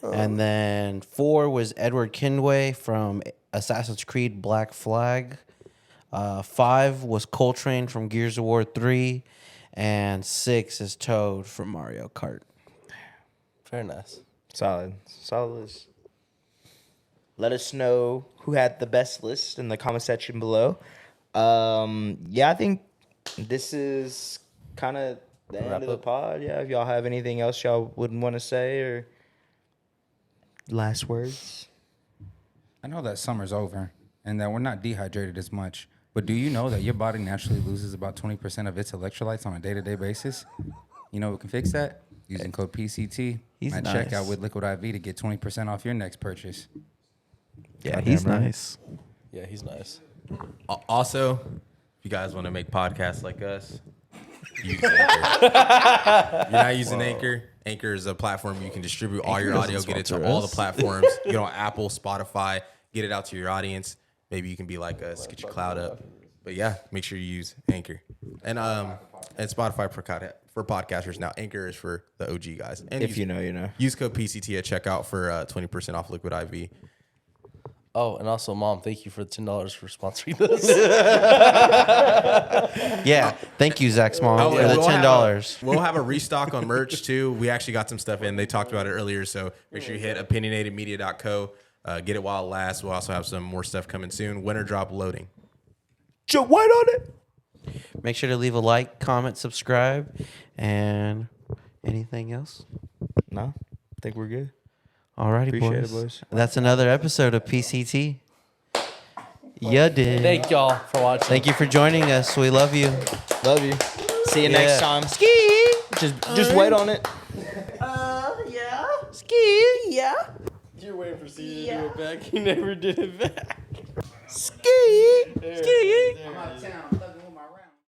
And then 4 was Edward Kenway from Assassin's Creed Black Flag. 5 was Coltrane from Gears of War 3. And 6 is Toad from Mario Kart. Very nice. Solid list. Let us know who had the best list in the comment section below. Yeah, I think this is kind of the end of the pod. Yeah, if y'all have anything else y'all wouldn't want to say or last words. I know that summer's over and that we're not dehydrated as much, but do you know that your body naturally loses about 20% of its electrolytes on a day-to-day basis? You know who can fix that? Using code PCT at checkout with Liquid IV to get 20% off your next purchase. Yeah, he's nice. Yeah, he's nice. Also, if you guys want to make podcasts like us, use Anchor. You're not using Anchor. Anchor is a platform you can distribute all your audio, get it to all the platforms. Get on Apple, Spotify, get it out to your audience. Maybe you can be like us, get your cloud up. But yeah, make sure you use Anchor. And Spotify for podcasters. Now, Anchor is for the OG guys. And If you know, you know. use code PCT at checkout for 20% off Liquid IV. Oh, and also, Mom, thank you for the $10 for sponsoring this. Yeah, thank you, Zach's mom, for the we'll $10. We'll have a restock on merch too. We actually got some stuff in. They talked about it earlier, so make sure you hit opinionatedmedia.co. Get it while it lasts. We'll also have some more stuff coming soon. Winter drop loading. Jump white on it. Make sure to leave a like, comment, subscribe, and anything else. No, I think we're good. Alrighty, Appreciate boys. it, boys. That's another episode of PCT. You did. Thank y'all for watching. Thank you for joining us. We love you. Love you. See you next time. Ski. Just wait on it. Yeah. Ski. Yeah. You're waiting for CJ to do it back. He never did it back. Ski. Ski. There it is.